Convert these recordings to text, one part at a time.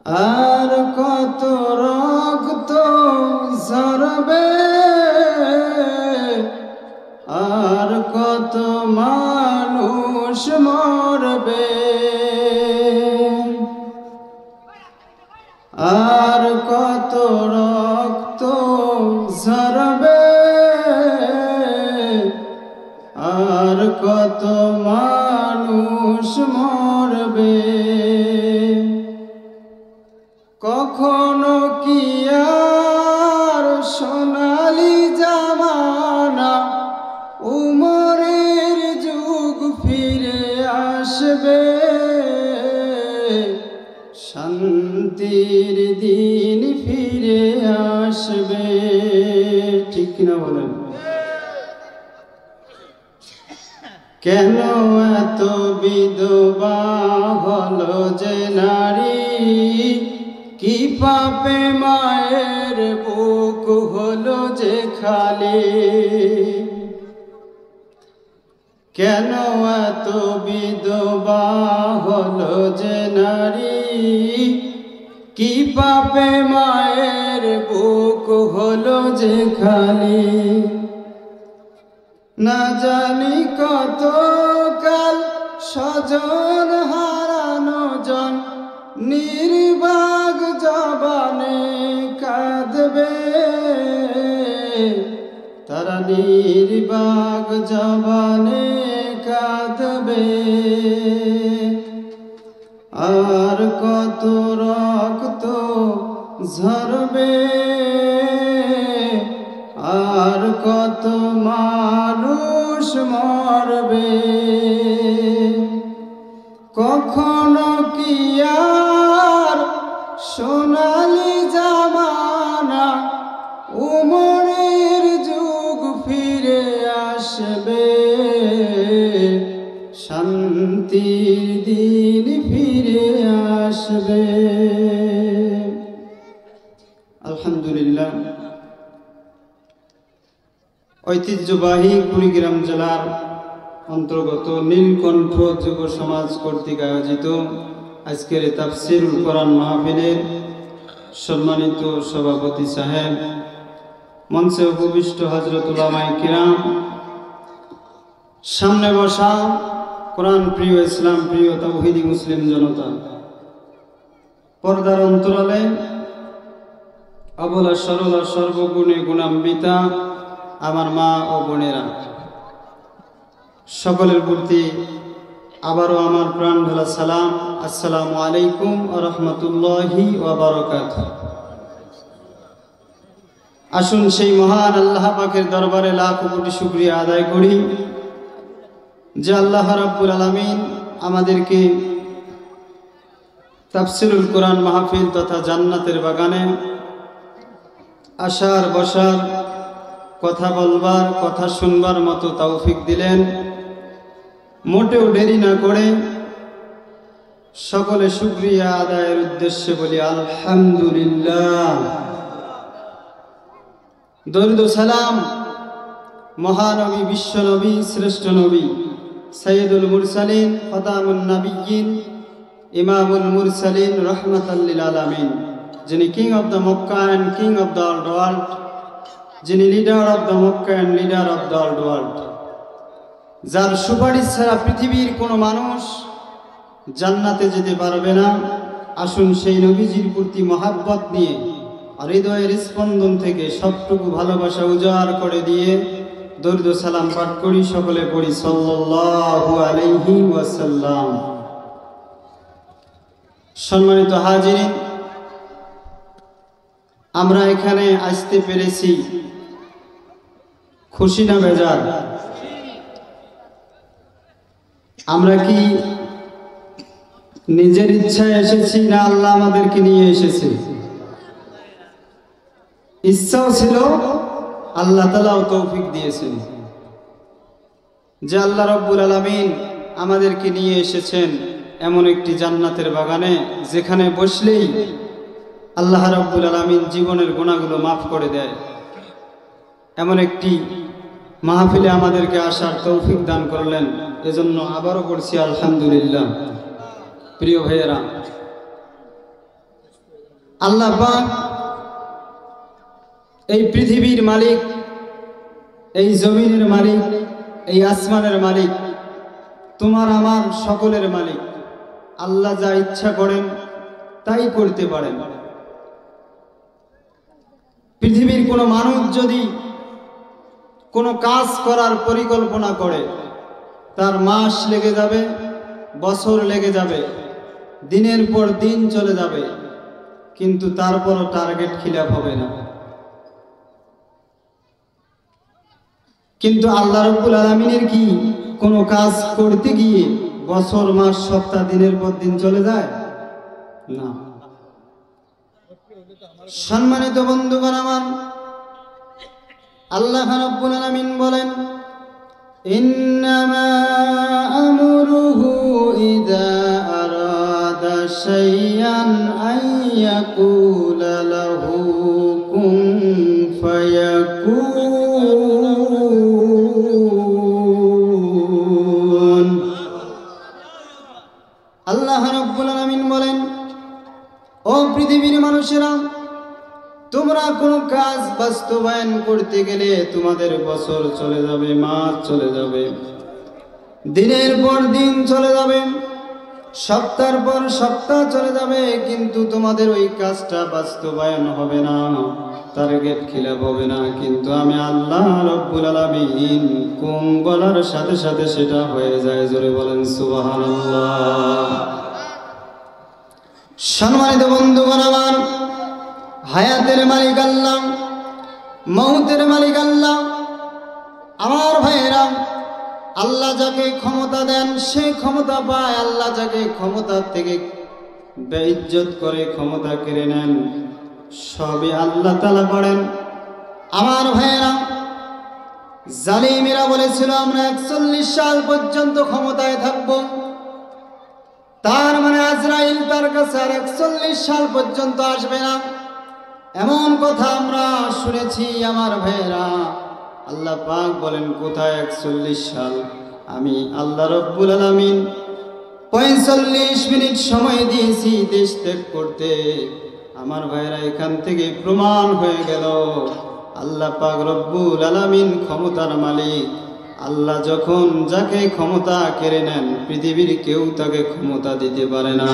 আর কত রক্ত ঝরবে, আর কত মানুষ মরবে, আর কত রক্ত ঝরবে, আর কত মানুষ মরবে। কখনো কি আর সোনালি জামানা উমরের যুগ ফিরে আসবে, শান্তির দিন ফিরে আসবে? ঠিক কিনা বলেন? কেন এত বিধবা হলো যে নারী, কি পাপে মায়ের বুক হলো যে খালি? কেন এত বিধবা হলো যে নারী, কি পাপে মায়ের বুক হলো যে খালি? না জানি কত কাল স্বজন হারানো জন নির্বাক জবানে কাঁদবে, তারা নির্বাক জবানে কাঁদবে। আর কত রক্ত ঝরবে, আর কত মানুষ মরবে। কখনো কি আর সোনালি জামানা উমরের যুগ ফিরে আসবে, শান্তির দিন ফিরে আসবে? আলহামদুলিল্লাহ, ঐতিহ্যবাহী কুড়িগ্রাম জেলার অন্তর্গত নীলকণ্ঠ যুব সমাজ কর্তৃক আয়োজিত আজকের তাফসিরুল কোরআন মাহফিলের সম্মানিত সভাপতি সাহেব, মঞ্চে উপবিষ্ট হযরত উলামায়ে কিরাম, সামনে বসা কোরআন প্রিয়, ইসলাম প্রিয় তাওহীদি মুসলিম জনতা, পর্দার অন্তরালে অবলা সরলা সর্বগুণে গুণান্বিতা আমার মা ও বোনেরা, সকলের প্রতি আবারও আমার প্রাণ ঢালা সালাম। আসসালামু আলাইকুম ওয়া রাহমাতুল্লাহি ওয়া বারাকাতুহু। আসুন সেই মহান আল্লাহ পাকের দরবারে লাখ কোটি শুকরিয়া আদায় করি যে আল্লাহ রাব্বুল আলামিন আমাদেরকে তাফসিরুল কোরআন মাহফিল তথা জান্নাতের বাগানে আসার বসার, কথা বলবার, কথা শুনবার মতো তৌফিক দিলেন। মোটেও দেরি না করে সকলে শুকরিয়া আদায়ের উদ্দেশ্যে বলি আলহামদুলিল্লাহ। দরুদ ও সালাম মহানবী, বিশ্বনবী, শ্রেষ্ঠ নবী, সাইয়্যিদুল মুরসালিন, খাতামুন নবিয়্যিন, ইমামুল মুরসালিন, রাহমাতাল লিল আলামিন, যিনি king of the Mecca and king of the world, যিনি leader of the Mecca and leader of the world, যার সুপারিশ ছাড়া পৃথিবীর কোনো মানুষ জান্নাতে যেতে পারবে না। আসুন সেই নবীজির প্রতি মহাব্বত নিয়ে হৃদয়ের স্পন্দন থেকে সবটুকু ভালোবাসা উজাড় করে দিয়ে দরুদ ও সালাম পাঠ করি। সকলে পড়ি সাল্লাল্লাহু আলাইহি ওয়াসাল্লাম। সম্মানিত হাজিরিন, আমরা এখানে আসতে পেরেছি খুশি না বেজার? আমরা কি নিজের ইচ্ছায় এসেছি না আল্লাহ আমাদেরকে নিয়ে এসেছে? ইচ্ছাও ছিল, আল্লাহ তাআলাও তৌফিক দিয়েছেন যে আল্লাহ রাব্বুল আলামিন আমাদেরকে নিয়ে এসেছেন এমন একটি জান্নাতের বাগানে, যেখানে বসলেই আল্লাহ রাব্বুল আলামিন জীবনের গুনাহগুলো মাফ করে দেয়। এমন একটি মাহফিলে আমাদেরকে আসার তৌফিক দান করলেন, এজন্য আবারও বলছি আলহামদুলিল্লাহ। প্রিয় ভাইয়েরা, আল্লাহ পাক এই পৃথিবীর মালিক, এই জমিনের মালিক, এই আসমানের মালিক, তোমার আমার সকলের মালিক। আল্লাহ যা ইচ্ছা করেন তাই করতে পারেন। পৃথিবীর কোনো মানুষ যদি কোনো কাজ করার পরিকল্পনা করে, তার মাস লেগে যাবে, বছর লেগে যাবে, দিনের পর দিন চলে যাবে, কিন্তু তারপরও টার্গেট খিলাফ হবে না। কিন্তু আল্লাহ রাব্বুল আলামিনের কি কোনো কাজ করতে গিয়ে বছর, মাস, সপ্তাহ, দিনের পর দিন চলে যায় না। সম্মানিত বন্ধুগণ আমার, আল্লাহ রাব্বুল আলামিন বলেন, ইন্নামা আমরুহু ইযা আরাদা শাইআন আইয়াকুলা লাহু কুন ফায়াকুন। আল্লাহ রাব্বুল আলামিন বলেন, ও পৃথিবীর মানুষেরা, তোমরা কোনো কাজ বাস্তবায়ন করতে গেলে তোমাদের বছর চলে যাবে, মাস চলে যাবে, দিনের পর দিন চলে যাবে, সপ্তাহের পর সপ্তাহ চলে যাবে, কিন্তু তোমাদের ওই কাজটা বাস্তবায়ন হবে না, টার্গেট খিলাফ হবে না। কিন্তু আমি আল্লাহ রাব্বুল আলামিন কুম বলার সাথে সাথে সেটা হয়ে যায়। জোরে বলেন সুবহানাল্লাহ। সম্মানিত বন্ধুগণ আমার, হায়াতের মালিক আল্লাহ, মৌতের মালিক আল্লাহ। আমার ভাইয়েরা, আল্লাহ যাকে ক্ষমতা দেন সে ক্ষমতা পায়, আল্লাহ যাকে ক্ষমতা থেকে বেইজ্জত করে ক্ষমতা কেড়ে নেন, সবই আল্লাহ তাআলা করেন। আমার ভাইয়েরা, জালিমেরা বলেছিল আমরা 41 সাল পর্যন্ত ক্ষমতায় থাকব, তার মানে আজরাইল তার কাছে আর 41 সাল পর্যন্ত আসবে না, এমন কথা আমরা শুনেছি। আমার ভাইয়েরা, আল্লাহ পাক বলেন কোথায় 41 সাল? আমি আল্লাহ রাব্বুল আলামিন 45 মিনিট সময় দিয়েছি দেশ ত্যাগ করতে। আমার ভাইয়েরা, এখান থেকে প্রমাণ হয়ে গেল আল্লাহ পাক রব্বুল আলামিন ক্ষমতার মালিক। আল্লাহ যখন যাকে ক্ষমতা কেড়ে নেন, পৃথিবীর কেউ তাকে ক্ষমতা দিতে পারে না।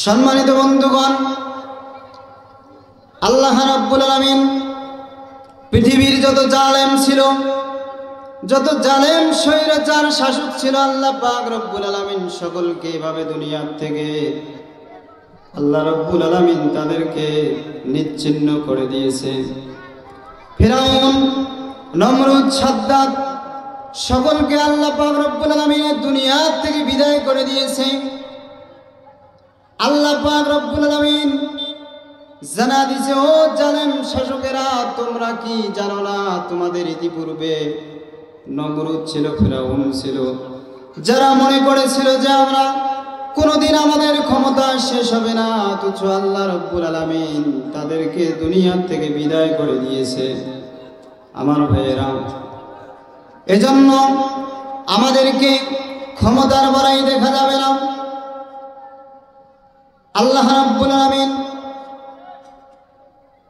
সম্মানিত বন্ধুগণ, আল্লাহ রাব্বুল আলামিন পৃথিবীর যত জালেম ছিল, যত জালেম স্বৈরাচার শাসক ছিল, আল্লাহ পাক রব্বুল আলামিন সকলকে এভাবে দুনিয়ার থেকে আল্লাহ রাব্বুল আলামিন তাদেরকে নিচ্ছিন্ন করে দিয়েছে। ফিরাউন, নমরুদ, সাদ্দাত সকলকে আল্লাহ পাক রব্বুল আলামিন দুনিয়ার থেকে বিদায় করে দিয়েছে। আল্লাহ পাক রব্বুল আলামিন জানা দিয়েছে, ও জালেম শাসকেরা, তোমরা কি জানো না তোমাদের ইতিপূর্বে নমরুদ ছিল, ফিরাউন ছিল, যারা মনে করেছিল যে আমরা কোনোদিন আমাদের ক্ষমতা শেষ হবে না, অথচ আল্লাহ রাব্বুল আলামিন তাদেরকে দুনিয়া থেকে বিদায় করে দিয়েছে। আমার ভাইয়েরা, এজন্য আমাদেরকে ক্ষমতার বড়াই দেখা যাবে না। আল্লাহ রাব্বুল আলামিন,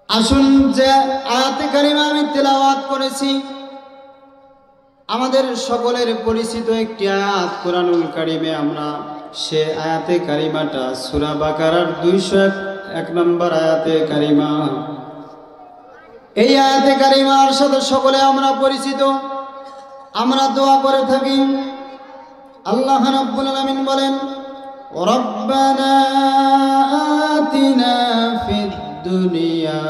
আসুন যে আয়াতে কারিমা আমি তেলাওয়াত করেছি, আমাদের সকলের পরিচিত একটি আয়াত কোরআনুল কারিমে, আমরা সে আয়াতে কারিমাটা সূরা বাকারার 201 নম্বর আয়াতে কারিমা। এই আয়াতে কারিমার সাথে সকলে আমরা পরিচিত, আমরা দোয়া করে থাকি। আল্লাহ রাব্বুল আলামিন বলেন, রব্বানা আতিনা ফিদ দুনিয়া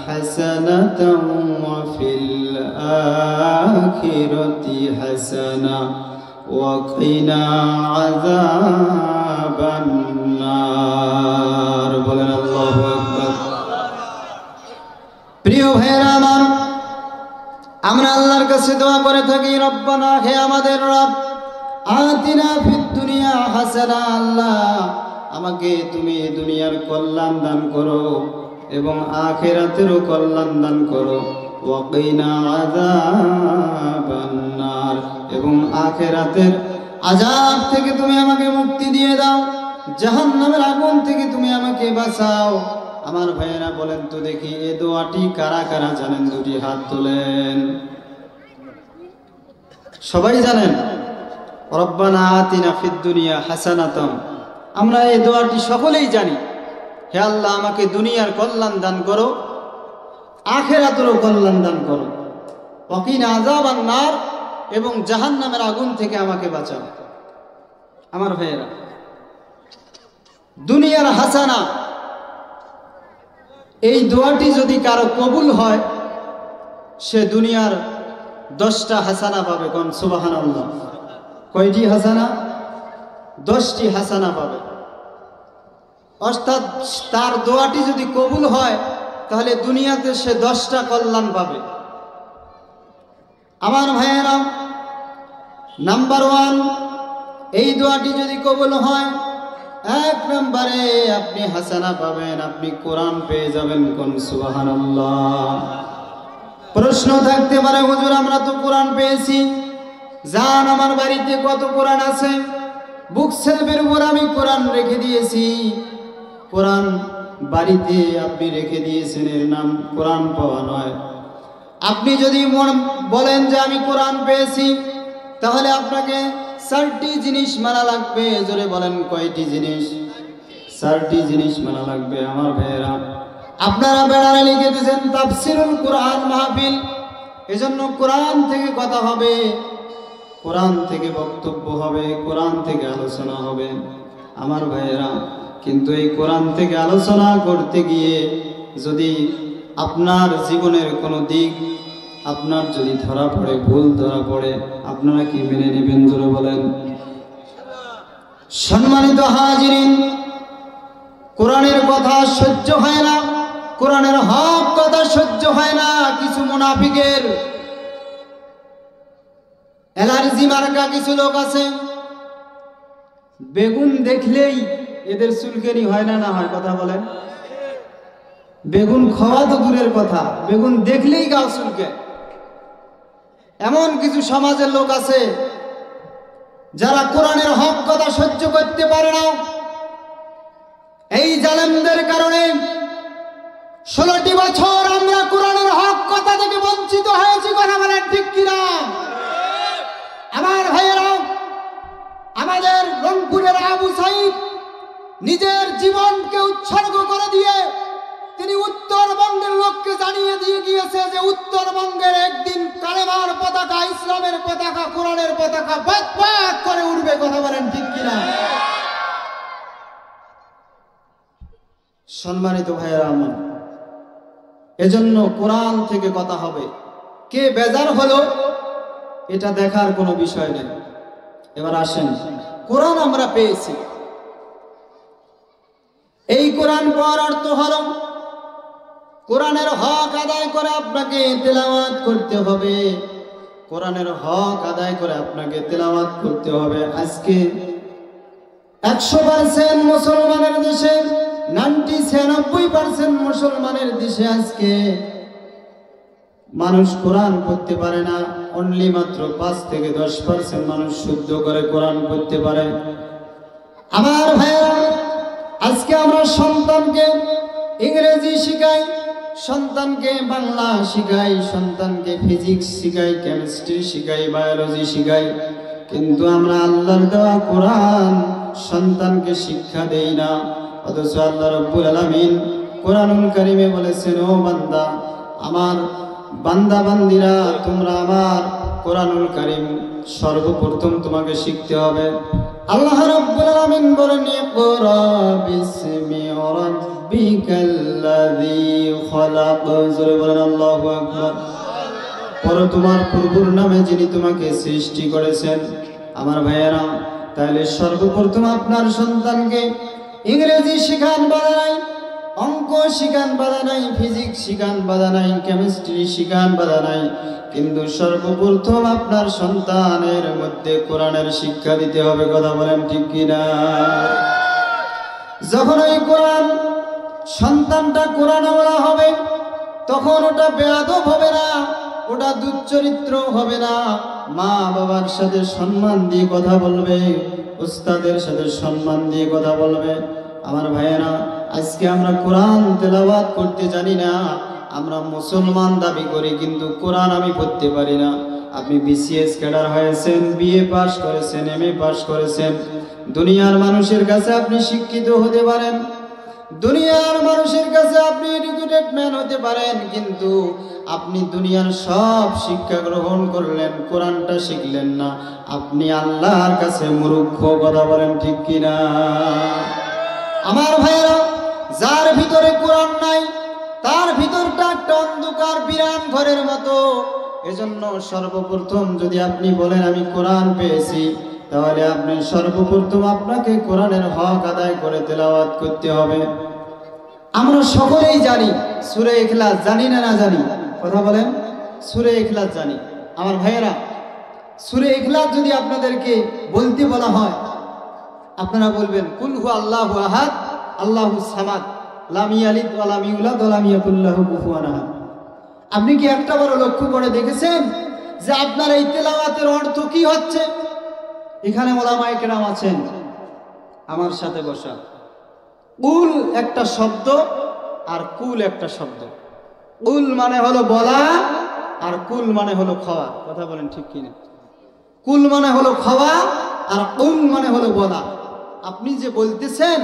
হাসানাতাও ওয়া ফিল আখিরাতি হাসানা ওয়া কিনা আযাবান নার। বলেন আল্লাহু আকবার। প্রিয় ভাইরা আমার, আমরা আল্লাহর কাছে দোয়া করে থাকি, রব্বানা, হে আমাদের রব, আতিনা ফিদ দুনিয়া হাসানা, আল্লাহ আমাকে তুমি দুনিয়ার কল্যাণ দান করো এবং আখিরাতেরও কল্যাণ দান করো, ওয়া কিনা আযাবান নার, এবং আখিরাতের আযাব থেকে তুমি আমাকে মুক্তি দিয়ে দাও। জাহান্নামের আগুন থেকে তুমি আমাকে বাঁচাও। আমার ভাইয়েরা বলেন তো দেখি, এই দোয়াটি কারা কারা জানেন? দুটি হাত তোলেন। সবাই জানেন? রব্বানা আতিনা ফিদ দুনিয়া হাসানাতাম। আমরা এই দোয়াটি সকলেই জানি। হে আল্লাহ, আমাকে দুনিয়ার কল্যাণ দান করো, আখিরাতেরও কল্যাণ দান করো। ওয়াকিনা আযাবান নার, এবং জাহান্নামের আগুন থেকে আমাকে বাঁচাও। আমার ভাইয়েরা, দুনিয়ার হাসানা, এই দোয়াটি যদি কারো কবুল হয়, সে দুনিয়ার 10টা হাসানা পাবে। কোন সুবহানাল্লাহ। কয়টি হাসানা? 10টি হাসানা পাবে। অর্থাৎ তার দোয়াটি যদি কবুল হয়, তাহলে দুনিয়াতে সে 10টা কল্যাণ পাবে। আমার ভাইয়েরা, নাম্বার 1, এই দোয়াটি যদি কবুল হয়, 1 নম্বরে আপনি হাসানা পাবেন, আপনি কোরআন পেয়ে যাবেন। কোন সুবহানাল্লাহ। প্রশ্ন থাকতে পারে, হুজুর আমরা তো কোরআন পেয়েছি, জান আমার বাড়িতে কত কোরআন আছে, বুক সেলফের উপর আমি কোরআন রেখে দিয়েছি। কোরআন বাড়িতে আপনি রেখে দিয়েছেন, এর নাম কোরআন পাওয়া নয়। আপনি যদি বলেন যে আমি কোরআন পেয়েছি, তাহলে আপনাকে 4টি জিনিস মানা লাগবে। জোরে বলেন, কয়টি জিনিস? 4টি জিনিস মানা লাগবে। আমার ভাইয়েরা, আপনারা বেড়ারে লিখে দিয়েছেন তাফসিরুল কোরআন মাহফিল, এজন্য কোরআন থেকে কথা হবে, কোরআন থেকে বক্তব্য হবে, কোরআন থেকে আলোচনা হবে। আমার ভাইয়েরা, কিন্তু এই কোরআন থেকে আলোচনা করতে গিয়ে যদি আপনার জীবনের কোনো দিক আপনার যদি ধরা পড়ে, ভুল ধরা পড়ে, আপনারা কি মেনে নেবেন? জোরে বলেন। সম্মানিত হাজিরিন, কোরআনের কথা সহ্য হয় না, কোরআনের হক কথা সহ্য হয় না কিছু মুনাফিকের। অ্যালার্জি মার্কা কিছু লোক আছে, বেগুন দেখলেই এদের চুলকানি হয় না? না হয়? কথা বলেন। বেগুন খাওয়া তো দূরের কথা, বেগুন দেখলেই গাও চুলকে। এমন কিছু সমাজের লোক আছে যারা কোরআনের হক কথা সহ্য করতে পারে না। এই জালেমদের কারণে 16টি বছর আমরা কোরআনের হক কথা থেকে বঞ্চিত হয়েছি। কথা বলেন ঠিক কিনা? আমার ভাইয়েরা, আমাদের রংপুরের আবু সাইদ নিজের জীবনকে উৎসর্গ করে দিয়ে তিনি উত্তরবঙ্গের লোককে জানিয়ে দিয়ে গিয়েছে যে উত্তরবঙ্গের একদিন কালেমার পতাকা, ইসলামের পতাকা, কোরআনের পতাকা বাক বাক করে উঠবে। কথা বলেন ঠিক কিনা? সম্মানিত ভাইয়েরা আমার, এজন্য কোরআন থেকে কথা হবে। কে বেজার হলো এটা দেখার কোনো বিষয় নেই। এবার আসেন, কোরআন আমরা পেয়েছি, এই কোরআন পড়ার অর্থ হলো কোরআনের হক আদায় করে আপনাকে তেলাওয়াত করতে হবে। কোরআনের হক আদায় করে আপনাকে তেলাওয়াত করতে হবে। আজকে 100% মুসলমানের দেশে, 96% মুসলমানের দেশে আজকে মানুষ কোরআন পড়তে পারে না। অনলি মাত্র 5 থেকে 10% মানুষ শুদ্ধ করে কোরআন পড়তে পারে। আমার ভাইয়েরা, আজকে আমরা সন্তানকে ইংরেজি শিখাই, সন্তানকে বাংলা শিখাই, সন্তানকে ফিজিক্স শিখাই, কেমিস্ট্রি শিখাই, বায়োলজি শিখাই, কিন্তু আমরা আল্লাহর দেওয়া কোরআন সন্তানকে শিক্ষা দেই না। অথচ আল্লাহ রাব্বুল আলামিন কোরআনুল কারীমে বলেছেন, ও বান্দা, আমার বান্দা বান্দিরা, তোমরা আমার কোরআনুল কারীম সর্বপ্রথম তোমাকে শিখতে হবে। আল্লাহ রাব্বুল আলামিন বলেন, ইকরা বিসমি রাব্বিকাল্লাযী খলাক। জোরে বলেন আল্লাহু আকবার। পড়ো তোমার প্রভুর নামে যিনি তোমাকে সৃষ্টি করেছেন। আমার ভাইয়েরা, তাহলে সর্বপ্রথম আপনার সন্তানকে ইংরেজি শিখান, বাধা নাই, অঙ্ক শিখান, বাধা নাই, ফিজিক্স শিখান, বাধা নাই, কেমিস্ট্রি শিখান, বাধা নাই, কিন্তু সর্বপ্রথম আপনার সন্তানের মধ্যে কোরআনের শিক্ষা দিতে হবে। কথা বলেন ঠিক কিনা? যখন ওই কোরআন সন্তানটা কোরআনওয়ালা হবে, তখন ওটা বেয়াদব হবে না, ওটা দুশ্চরিত্র হবে না, মা বাবার সাথে সম্মান দিয়ে কথা বলবে, উস্তাদের সাথে সম্মান দিয়ে কথা বলবে। আমার ভাইয়েরা, আজকে আমরা কোরআন তেলাওয়াত করতে জানি না। আমরা মুসলমান দাবি করি, কিন্তু কোরআন আমি পড়তে পারি না। আপনি বিসিএস ক্যাডার হয়েছেন, বিএ পাস করেছেন, এমএ পাস করেছেন, দুনিয়ার মানুষের কাছে আপনি শিক্ষিত হতে পারেন, দুনিয়ার মানুষের কাছে আপনি এডুকেটেড ম্যান হতে পারেন, কিন্তু আপনি দুনিয়ার সব শিক্ষা গ্রহণ করলেন, কোরআনটা শিখলেন না। আপনি আল্লাহর কাছে মূর্খ। কথা বলেন ঠিক কিনা? আমার ভাইয়েরা, যার ভিতরে কোরআন নাই তার ভিতরটা একটা অন্ধকার বিরান ঘরের মতো। এজন্য সর্বপ্রথম যদি আপনি বলেন আমি কোরআন পেয়েছি, তাহলে আপনি সর্বপ্রথম আপনাকে কোরআনের হক আদায় করে তেলাওয়াত করতে হবে। আমরা সকলেই জানি সূরা ইখলাস, জানি না না জানি? কথা বলেন, সূরা ইখলাস জানি। আমার ভাইয়েরা, সূরা ইখলাস যদি আপনাদেরকে বলতে বলা হয়, আপনারা বলবেন কুল হু আল্লাহু আহাদ আল্লাহুস সামাদ লাম ইয়ালিদ ওয়া লাম ইউলাদ ওয়া লাম ইয়াকুল লাহু কুফুয়ান আহাদ। আপনি কি একটা বড় লক্ষ্য করে দেখেছেন যে আপনার এই তেলাওয়াতের অর্থ কি হচ্ছে? এখানে ওলামায়ে কেরাম আছেন আমার সাথে বসা। কুল একটা শব্দ আর কুল একটা শব্দ। কুল মানে হলো বলা আর কুল মানে হলো খাওয়া। কথা বলেন ঠিক কিনা? কুল মানে হলো খাওয়া আর কুল মানে হলো বলা। আপনি যে বলতেছেন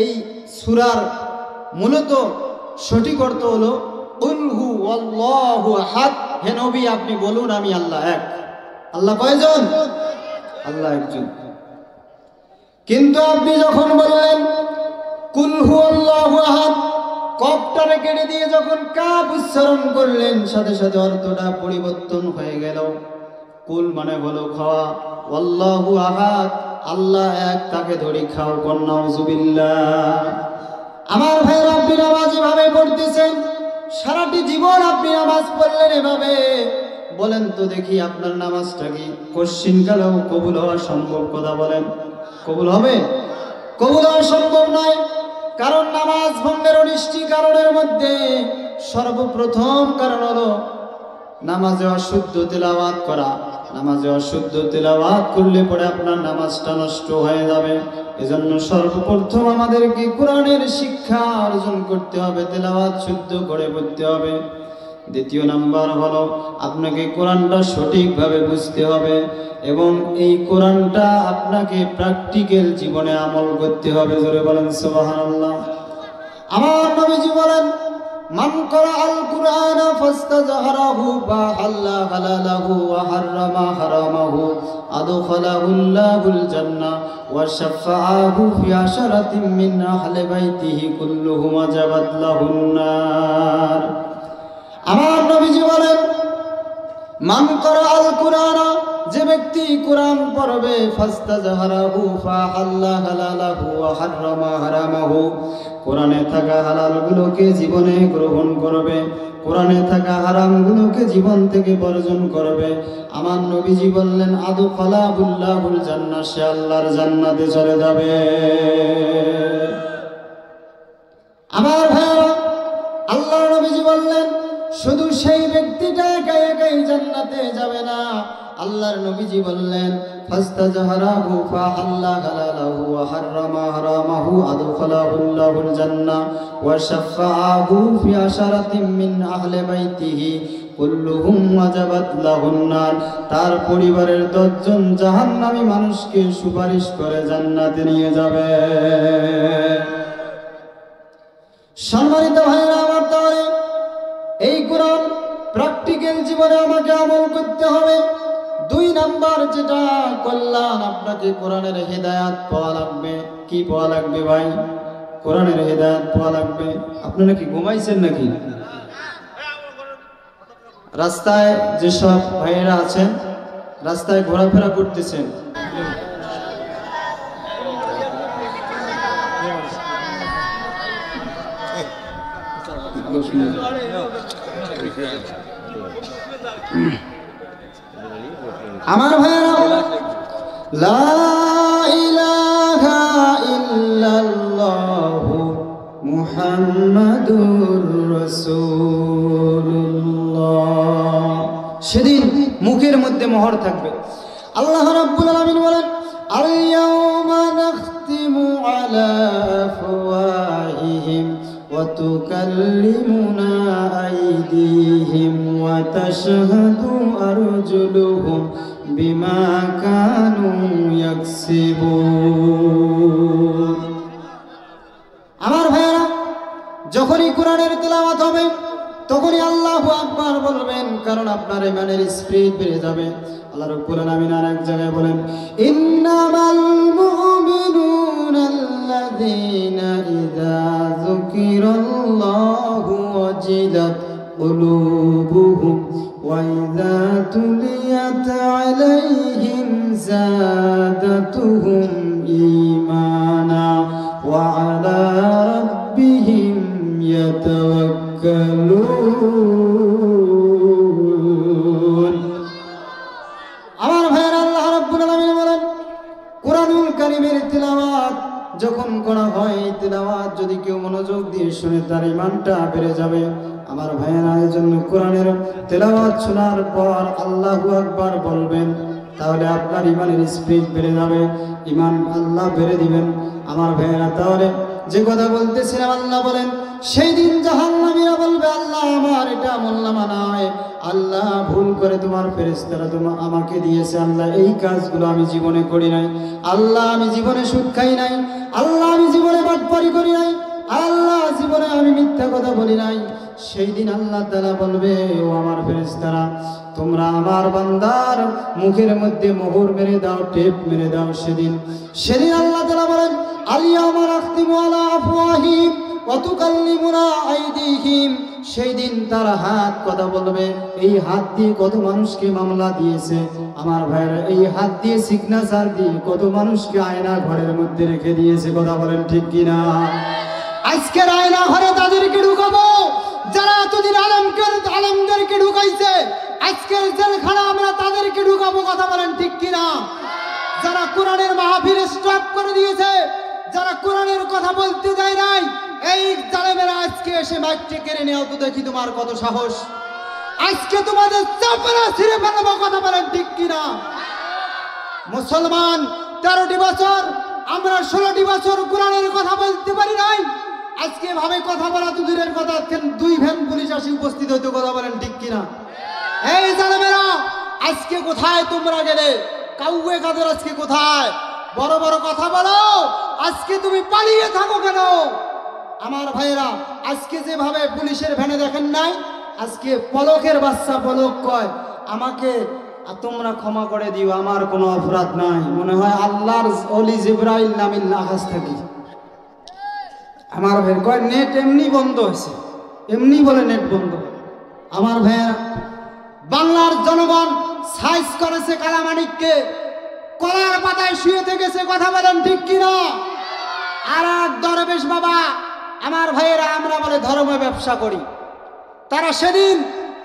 এই সূরার মূলত সঠিক অর্থ হলো কুল হু আল্লাহু আহাদ। হে নবী, আপনি বলুন আমি আল্লাহ এক। আল্লাহ কয়জন? আল্লাহ একজন। কিন্তু আপনি যখন বললেন কুল হু আল্লাহু আহাদ, কফটারে কেটে দিয়ে যখন কাফ উচ্চারণ করলেন, সাথে সাথে অর্থটা পরিবর্তন হয়ে গেল। কুল মানে হলো খাওয়া, আল্লাহু আহাদ আল্লাহ এক, তাকে ধরি খাও। নাউযুবিল্লাহ। আমার ভাইরা, আপনি নামাজ এভাবে পড়তেছেন, সারাটি জীবন আপনি নামাজ পড়লেন এভাবে। বলেন তো দেখি আপনার নামাজটা কি কোশ্চিনকালেও কবুল হওয়া সম্ভব? কথা বলেন, কবুল হবে? কবুল হওয়া সম্ভব নয়। কারণ নামাজ ভঙ্গের 19টি কারণের মধ্যে সর্বপ্রথম কারণ হলো নামাজে অশুদ্ধ তেলাওয়াত করা। নামাজে অশুদ্ধ তেলাওয়াত করলে পরে আপনার নামাজটা নষ্ট হয়ে যাবে। এজন্য সর্বপ্রথম আমাদেরকে কোরআনের শিক্ষা অর্জন করতে হবে, তেলাওয়াত শুদ্ধ করে পড়তে হবে। দ্বিতীয় নাম্বার হলো আপনাকে কোরআনটা সঠিকভাবে বুঝতে হবে এবং এই কোরআনটা আপনাকে প্র্যাকটিক্যাল জীবনে আমল করতে হবে। জোরে বলেন সুবহানাল্লাহ। আমার নবীজি বলেন মান ক্বারাআল কুরআনা ফাস্তাযহারাহু ফাহাল্লা হালালাহু ওয়া হাররামা হারামাহু আদখালাহুল্লাহুল জান্নাহ ওয়া শাফাআহু ফি আশরাতিন মিন আহলি বাইতিহি কুল্লুহুম ওয়াজাবাত লাহুন নার। আমার নবীজি বলেন মান ক্বারাআল কুরআনা, যে ব্যক্তি কোরআন পড়বে, ফাস্তাযহারাহু ফাহাল্লা হালালাহু ওয়া হাররামা হারামাহু, কোরআনে থাকা হালালগুলোকে জীবনে গ্রহণ করবে, কোরআনে থাকা হারামগুলোকে জীবন থেকে বর্জন করবে। আমার নবীজি বললেন আদখালাহুল্লাহুল জান্নাহ, সে আল্লাহর জান্নাতে চলে যাবে। আমার ভাইরা, আল্লাহর নবীজি বললেন শুধু সেই ব্যক্তিটা একা একাই জান্নাতে যাবে না। আল্লাহর নবীজি বললেন ফাস্তাযহারাহু ফাহাল্লা হালালাহু ওয়া হাররামা হারামাহু আদখালাহুল্লাহুল জান্নাহ ওয়া শাফাআহু ফি আশরাতিন মিন আহলি বাইতিহি কুল্লুহুম ওয়াজাবাত লাহুন নার। তার পরিবারের 10 জন জাহান্নামী মানুষকে সুপারিশ করে জান্নাতে নিয়ে যাবে। সম্মানিত ভাইরা আমার, তাহলে এই কোরআন প্র্যাকটিক্যাল জীবনে আমাকে আমল করতে হবে। 2 নাম্বার যেটা কল্যাণ, আপনাকে কোরআনের হেদায়েত পাওয়া লাগবে। কি পাওয়া লাগবে ভাই? কোরআনের হেদায়েত পাওয়া লাগবে। আপনারা কি ঘুমাইছেন নাকি? রাস্তায় যেসব ভাইয়েরা আছেন, রাস্তায় ঘোরাফেরা করতেছেন, আমার ভাইয়েরা, লা ইলাহা ইল্লাল্লাহু মুহাম্মাদুর রাসূলুল্লাহ, সেদিন মুখের মধ্যে মোহর থাকবে। আল্লাহ রাব্বুল আলামিন বলেন আল তুকাল্লিমুনা আইদিহিম ওয়া তাশহাদু আরজুলুহুম বিমা কানু ইয়াকসিবুন। আমার ভাইরা, যখনই কোরআনের তেলাওয়াত হবে তখনই আল্লাহু আকবার বলবেন, কারণ আপনার ঈমানের স্পিরিট বেড়ে যাবে। আল্লাহ রাব্বুল আলামিন আর এক জায়গায় বলেন, ইন্নামাল মুমিনুনা আল্লাযীনা ইযা যুকিরাল্লাহু ওয়াজিলাত কুলুবুহুম ওয়া ইযা তুলিয়াত আলাইহিম যাদাতুহুম ঈমানা ওয়া আলা রাব্বিহিম ইয়াতাওয়াক্কালুন। আমার ভাইয়েরা, আল্লাহ রাব্বুল আলামিন বলেন, কুরআনুল কারীমের তিলাওয়াত যখন করা হয়, তিলাওয়াত যদি কেউ মনোযোগ দিয়ে শুনে তার ঈমানটা বেড়ে যাবে। আমার ভাইয়েরা, এই জন্য কোরআনের তেলাওয়াত শোনার পর আল্লাহু আকবার বলবেন, তাহলে আপনার ঈমানের স্পিরিট বেড়ে যাবে, ঈমান আল্লাহ বেড়ে দিবেন। আমার ভাইয়েরা, তাহলে যে কথা বলতেছিলাম, আল্লাহ বলেন সেই দিন জাহান্নামীরা বলবে, আল্লাহ আমার এটা আমলনামা নয়, আল্লাহ ভুল করে তোমার ফেরেশতারা আমাকে দিয়েছে, আল্লাহ এই কাজগুলো আমি জীবনে করি নাই, আল্লাহ আমি জীবনে সুদ খাই নাই, আল্লাহ আমি জীবনে বাটপারি করি নাই, আল্লাহ জীবনে আমি মিথ্যা কথা বলি নাই। সেই দিন আল্লাহ তাআলা বলবে, ও আমার ফেরেশতারা, তোমরা আমার বান্দার মুখের মধ্যে মোহর মেরে দাও, টেপ মেরে দাও। সেদিন আল্লাহ তাআলা বলেন, আলিয়াউমা নাখতিমু আলা আফওয়াহিহিম ওয়া তুকাল্লিমুনা আইদিহিম। সেই দিন তার হাত কথা বলবে। এই হাত দিয়ে কত মানুষকে মামলা দিয়েছে আমার ভাইরা, এই হাত দিয়ে সিগনেচার দিয়ে কত মানুষকে আয়না ঘরের মধ্যে রেখে দিয়েছে। কথা বলেন ঠিক কিনা? আজকের আয়না ঘরে তাদেরকে ঢুকাবো যারা এতদিন আলেমদেরকে ঢুকাইছে। আজকের জেলখানা আমরা তাদেরকে ঢুকাবো। কথা বলেন ঠিক কিনা? যারা কোরআনের মাহফিল স্টপ করে দিয়েছে, যারা কোরআনের কথা বলতে দেয় নাই, এই জালেমেরা আজকে এসে মাইকটি কেড়ে নেও তো দেখি তোমার কত সাহস। আজকে তোমাদের চাপড়া ছিঁড়ে ফেলবো। কথা বলেন ঠিক কিনা? মুসলমান 13টি বছর, আমরা 16টি বছর কোরআনের কথা বলতে পারি নাই। আজকে ভাবে কথা বলা তো দূরের কথা, 2 ভ্যান পুলিশ আসি উপস্থিত হইতো। কথা বলেন ঠিক কিনা? এই জালেমেরা আজকে কোথায় তোমরা গেলে? কাউয়ে কাদের আজকে কোথায়? বড় বড় কথা বলো, আজকে তুমি পালিয়ে থাকো কেন? আমার ভাইয়েরা, আজকে যেভাবে পুলিশের ভ্যানে দেখেন নাই, আজকে পলকের বাচ্চা পলক কয়, আমাকে তোমরা ক্ষমা করে দিও, আমার কোনো অপরাধ নাই। মনে হয় আল্লাহর ওলি জিবরাইল নামিল আকাশ থাকি। আমার ভাই কয় নেট এমনি বন্ধ হয়েছে, এমনি বলে নেট বন্ধ। আমার ভাইয়েরা, বাংলার জনগণ সাইজ করেছে কালামানিককে, কলার পাতায় শুয়ে থেকেছে। কথা বলেন ঠিক কিনা? আর এক দরবেশ বাবা, আমার ভাইয়েরা, আমরা বলে ধর্ম ব্যবসা করি। তারা সেদিন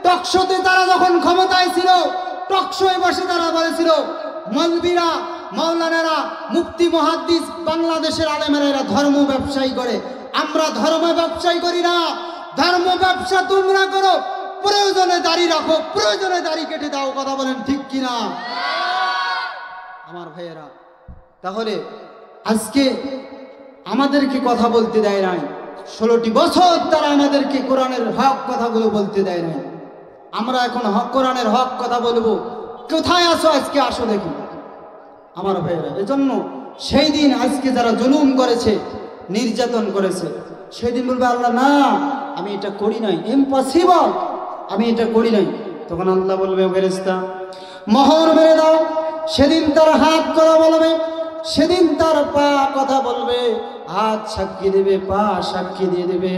টকশোতে তারা যখন ক্ষমতায় ছিল, টকশোয় বসে তারা বলেছিল, মৌলবীরা, মাওলানারা, মুফতি মুহাদ্দিস, বাংলাদেশের আলেমেরা এরা ধর্ম ব্যবসায়ী করে। আমরা ধর্ম ব্যবসায়ী করি না, ধর্ম ব্যবসা তোমরা করো। প্রয়োজনে দাড়ি রাখো, প্রয়োজনে দাড়ি কেটে দাও। কথা বলেন ঠিক কিনা? আমার ভাইয়েরা, তাহলে আজকে আমাদেরকে কথা বলতে দেয় নাই। 16টি বছর তারা আমাদেরকে কোরআনের হক কথাগুলো বলতে দেয় নাই। আমরা এখন কোরআনের হক কথা বলবো। কোথায় আসো আজকে? আসো দেখি আমার ভাইয়েরা। এজন্য সেই দিন আজকে যারা জুলুম করেছে, নির্যাতন করেছে, সেই দিন বলবে, আল্লাহ না, আমি এটা করি নাই, ইম্পসিবল, আমি এটা করি নাই। তখন আল্লাহ বলবে, ফেরেশতা মোহর মেরে দাও। সেদিন তার হাত কথা বলবে, সেদিন তার পা কথা বলবে, হাত সাক্ষী দেবে, পা সাক্ষী দিয়ে দেবে।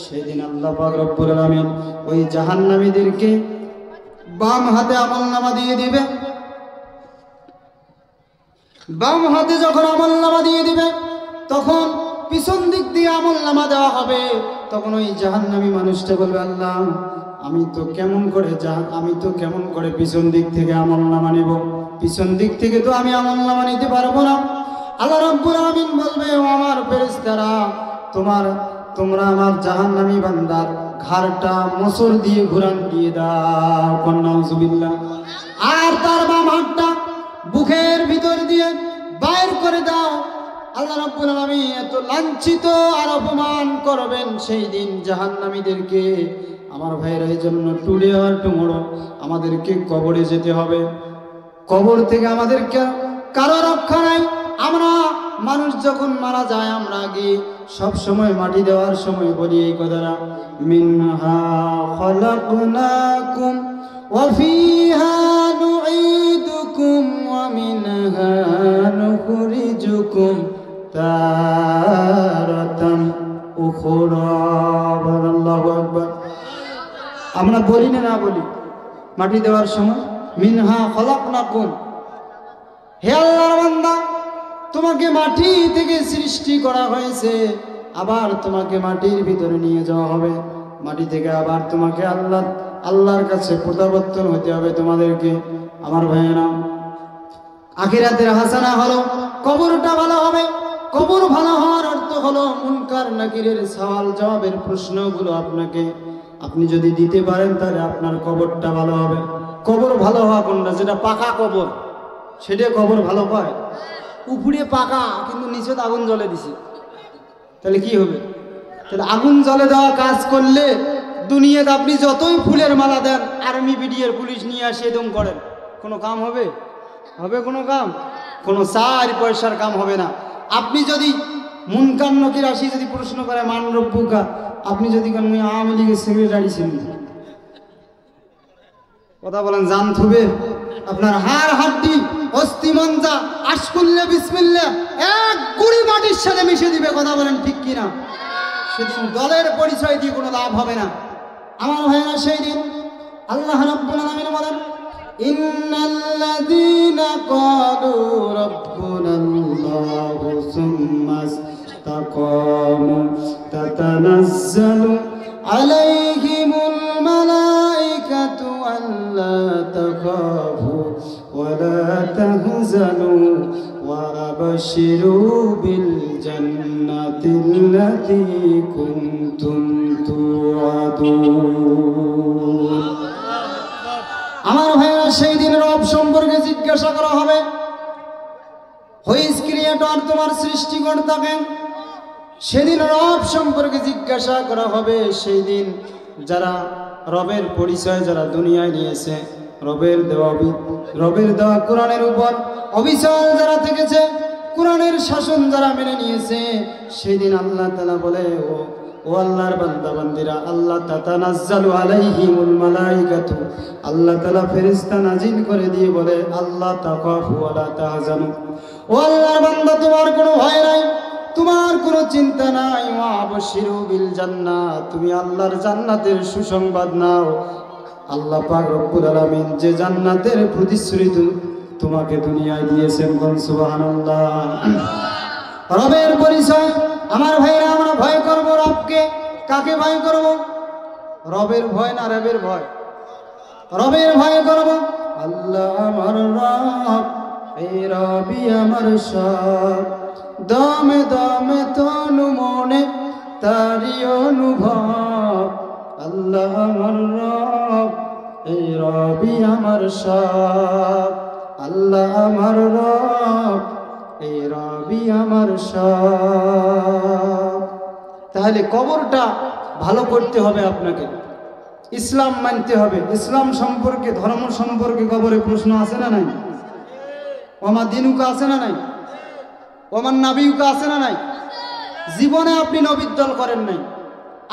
সেদিন আল্লাহ পাক রব্বুল আলামিন ওই জাহান্নামীদেরকে বাম হাতে আমলনামা দিয়ে দিবে। বাম হাতে যখন আমলনামা দিয়ে দিবে, তখন পিছন দিক দিয়ে আমলনামা দেওয়া হবে। তখন ওই জাহান্নামী মানুষটা বলবে, আল্লাহ আমি তো কেমন করে পিছন দিক থেকে আমলনামা নিব? পিছন দিক থেকে তো আমি আমলনামা নিতে পারবো না। আল্লাহ রাব্বুল আলামিন বলবে, ও আমার ফেরেশতারা, তোমরা আমার জাহান্নামী বান্দার ঘাড়টা মোচড় দিয়ে ঘুরান দিয়ে দাও। নাউযুবিল্লাহ। আর তার বাম হাতটা বুকের ভিতর দিয়ে বাইর করে দাও। আল্লাহ রাব্বুল আলামিন এত লাঞ্ছিত আর অপমান করবেন সেই দিন জাহান্নামীদেরকে। আমার ভাইয়েরা, এই জন্য টুডে আর টুমরো আমাদেরকে কবরে যেতে হবে। কবর থেকে আমাদেরকে কারো রক্ষা নাই। আমরা মানুষ যখন মারা যায়, আমরা আগে সব সময় মাটি দেওয়ার সময় বলি এই কথাটা, মিনহা খালাকনাকুম ওয়া ফিহা নুঈদুকুম ওয়া মিনহা নুখরিজুকুম তারাতান উখরা। আল্লাহু আকবার। আমরা বলি না বলি মাটি দেওয়ার সময়, মিনহা খালাকনাকুম, হে আল্লাহর বান্দা, তোমাকে মাটি থেকে সৃষ্টি করা হয়েছে, আবার তোমাকে মাটির ভিতরে নিয়ে যাওয়া হবে। মাটি থেকে আবার তোমাকে আল্লাহর কাছে প্রত্যাবর্তন হতে হবে তোমাদেরকে। আমার ভাইয়েরা, আখিরাতের হাসানা হলো কবরটা ভালো হবে। কবর ভালো হওয়ার অর্থ হলো মুনকার নাকিরের সওয়াল জবাবের প্রশ্নগুলো আপনি যদি দিতে পারেন, তাহলে আপনার কবরটা ভালো হবে। কবর ভালো হওয়া কোনটা? যেটা পাকা কবর, সেটা কবর ভালো পায়। উপরে পাকা কিন্তু নিচে আগুন জ্বলে দিছে, তাহলে কি হবে? তাহলে আগুন জ্বলে দেওয়া কাজ করলে দুনিয়াতে আপনি যতই ফুলের মালা দেন, আর্মি বিডিআর পুলিশ নিয়ে আসে দম করেন, কোনো কাম হবে? কোনো কাম? কোনো 4 পয়সার কাম হবে না। আপনি যদি মুনকার নকির আসি যদি প্রশ্ন করে মান রব্বুকা, আপনি যদি কেন মুই আওয়ামী লীগের সেক্রেটারি ছিলেন, কথা বলেন, জান থুবে আপনার হাড় হাড্ডি অস্থি মঞ্জা আশকুল্লে বিসমিল্লাহ এক গুড়ি মাটির সাথে মিশে দিবে। কথা বলেন ঠিক কিনা? সেদিন দলের পরিচয় দিয়ে কোনো লাভ হবে না। আমার ভাইয়েরা, সেই দিন আল্লাহ রাব্বুল আলামিন বলেন, ইন্নাল্লাযীনা ক্বালু রাব্বুনাল্লাহু সুম্মা ইসতাকামু তাতানাজ্জালু আলাইহিমুল মালাইকাতু আল্লা তাখাফু ওয়া লা তাহজানু ওয়া আবশিরু বিল জান্নাতিল্লাতী কুনতুম তুআদুন। আমার ভাইরা, সেই দিন রব সম্পর্কে জিজ্ঞাসা করা হবে। হুইজ ক্রিয়েটর, তোমার সৃষ্টিকর্তাকে। সেদিন রব সম্পর্কে জিজ্ঞাসা করা হবে। সেই দিন যারা রবের পরিচয় যারা দুনিয়ায় নিয়েছে, রবের দেওয়া কোরআনের উপর অবিচল যারা থেকেছে, কোরআনের শাসন যারা মেনে নিয়েছে, সেই দিন আল্লাহ তাআলা বলে, ও আল্লাহর বান্দা বান্দিরা, আল্লাহ তাতানাজ্জালু আলাইহিমুল মালাইকাতু, আল্লাহ তাআলা ফেরেশতা নাজিল করে দিয়ে বলে, আল্লাহ তাখাফু ওয়া লা তাহজানু, ও আল্লাহর বান্দা, তোমার কোনো ভয় নাই, তোমার কোনো চিন্তা নাই। ওয়া আবশিরু বিল জান্নাহ, তুমি আল্লাহর জান্নাতের সুসংবাদ নাও। আল্লাহ পাক রব্বুল আলামিন যে জান্নাতের প্রতিশ্রুতি তোমাকে দুনিয়ায় দিয়েছেন, বল সুবহানাল্লাহ। রবের পরিচয়। আমার ভাইরা, আমরা ভয় করব রবকে। কাকে ভয় করব? রবের ভয় না রবের ভয়? রবের ভয় করব। আল্লাহ আমার রব, এই রবি আমার সব, দমে দমে তনু মনে তারি অনুভব। আল্লাহ আমার রব, এই রবি আমার সব, আল্লাহ আমার রব, এই রবি আমার সব। তাহলে কবরটা ভালো করতে হবে আপনাকে, ইসলাম মানতে হবে। ইসলাম সম্পর্কে, ধর্ম সম্পর্কে কবরে প্রশ্ন আছে না নাই? ওমা দিনুকা আছে না নাই? ওমান নাবিউকা আছে না নাই? জীবনে আপনি নবীর দল করেন নাই,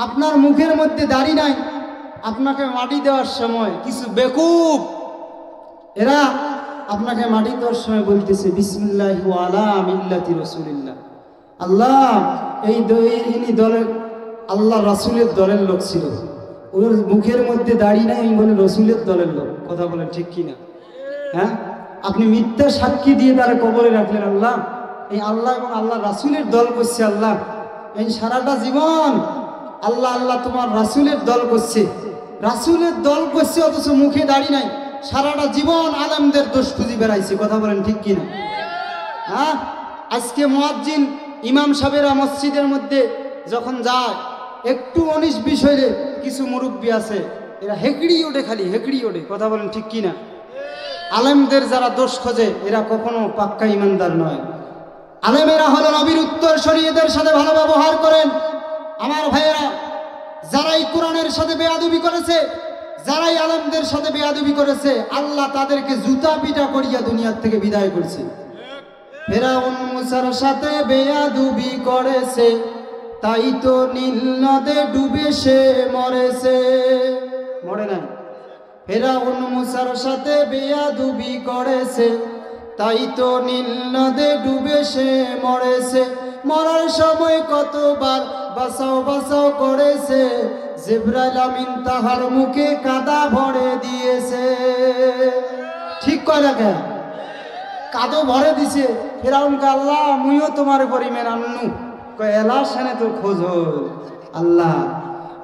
আপনার মুখের মধ্যে দাড়ি নাই, আপনাকে মাটি দেওয়ার সময় কিছু বেকুব এরা আপনাকে মাটি দেওয়ার সময় বলতেছে, বিসমিল্লাহি ওয়া আলা মিল্লাতি রাসূলিল্লাহ। আল্লাহ, ইনি দলের, আল্লাহ রাসূলের দলের লোক ছিল, ওর মুখের মধ্যে দাড়ি নাই, বলে রাসূলের দলের লোক। কথা বলেন ঠিক কিনা? হ্যাঁ, আপনি মিথ্যা সাক্ষী দিয়ে তারা কবরে রাখলেন। আল্লাহ, এই আল্লাহ এবং আল্লাহ রাসূলের দল করছে। আল্লাহ, এই সারাটা জীবন আল্লাহ আল্লাহ তোমার রাসূলের দল করছে, রাসূলের দল করছে, অথচ মুখে দাড়ি নাই, সারাটা জীবন আলেমদের দোষ খুঁজি বেড়াইছে। কথা বলেন ঠিক কিনা? হ্যাঁ, আজকে মুয়াজ্জিন ইমাম সাহেবেরা মসজিদের মধ্যে যখন যায়, একটু 19-20 হইলে কিছু মুরব্বী আছে, এরা হেকড়ি ওঠে, খালি হেকড়ি ওঠে। কথা বলেন ঠিক কিনা? আলেমদের যারা দোষ খোঁজে, এরা কখনো পাক্কা ইমানদার নয়। আলেমেরা হলো নবীর উত্তরসূরি, এদের সাথে ভালো ব্যবহার করেন। আমার ভাইয়েরা, যারাই কোরআনের সাথে বেয়াদবি করেছে, যারাই আলেমদের সাথে বেয়াদবি করেছে, আল্লাহ তাদেরকে জুতা পিটা করিয়া দুনিয়ার থেকে বিদায় করছে। ফেরাউন মুসার সাথে বেয়াদবি করেছে, তাই তো নীল নদে ডুবে সে মরেছে। মরে নাই? ফেরাউন মুসার সাথে বেয়াদবি করেছে, তাই তো নীল নদে ডুবে সে মরেছে। মরার সময় কতবার বাঁচাও বাঁচাও করেছে, জিবরাইল আমিন তাহার মুখে কাদা ভরে দিয়েছে। ঠিক কয় না কেন? কাদো ভরে দিছে। ফেরাউনকে আল্লাহ মুইও তোমার পরিমেন আন্নু কয় এলা সেনে তো খোঁজ আল্লাহ।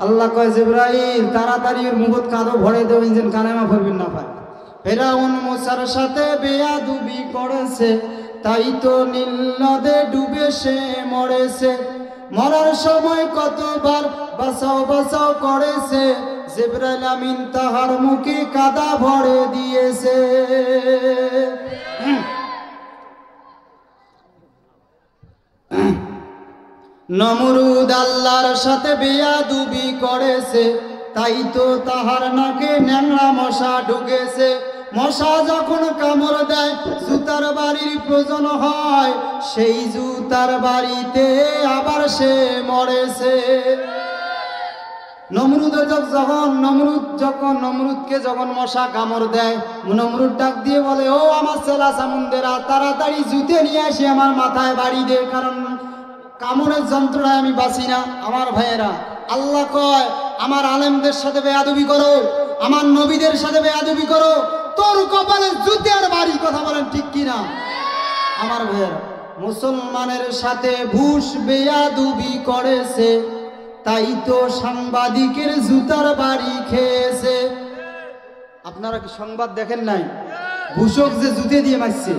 আল্লাহ কয় জিবরাইল তাড়াতাড়ি ওর মুখত কাদো ভরে দেও, যেন কানেমা ফরবিন না পায়। ফেরাউন মুসার সাথে বেয়াদবি করেছে, তাই তো নীল নদে ডুবে সে মরেছে। মরার সময় কতবার বাঁচাও বাঁচাও করেছে, জিবরাইল আমিন তাহার মুখে কাদা ভরে দিয়েছে। নমরুদ আল্লাহর সাথে বেয়াদবি করেছে, তাই তো তাহার নাকে ন্যাংরা মশা ঢুকেছে। মশা যখন কামড় দেয় জুতার বাড়ির প্রয়োজন হয়, সেই জুতার বাড়িতে আবার সে মরেছে। নমরুদকে যখন মশা কামড় দেয়, নমরুদ ডাক দিয়ে বলে, ও আমার ছেলা চামুন্দেরা, তাড়াতাড়ি জুতে নিয়ে আসি আমার মাথায় বাড়ি দে, কারণ কামড়ের যন্ত্রণায় আমি বাঁচি না। আমার ভাইয়েরা, আল্লাহ কয় আমার আলেমদের সাথে বেয়াদবি করো, আমার নবীদের সাথে বেয়াদবি করো, তোর কপালে জুতের বাড়ি। কথা বলেন ঠিক কিনা? আমার ভাইয়েরা, মুসলমানের সাথে ঘুষ বেয়াদবি করেছে, তাই তো সাংবাদিকের জুতার বাড়ি খেয়েছে। আপনারা কি সংবাদ দেখেন নাই? ঘুষক যে জুতে দিয়ে মারছে।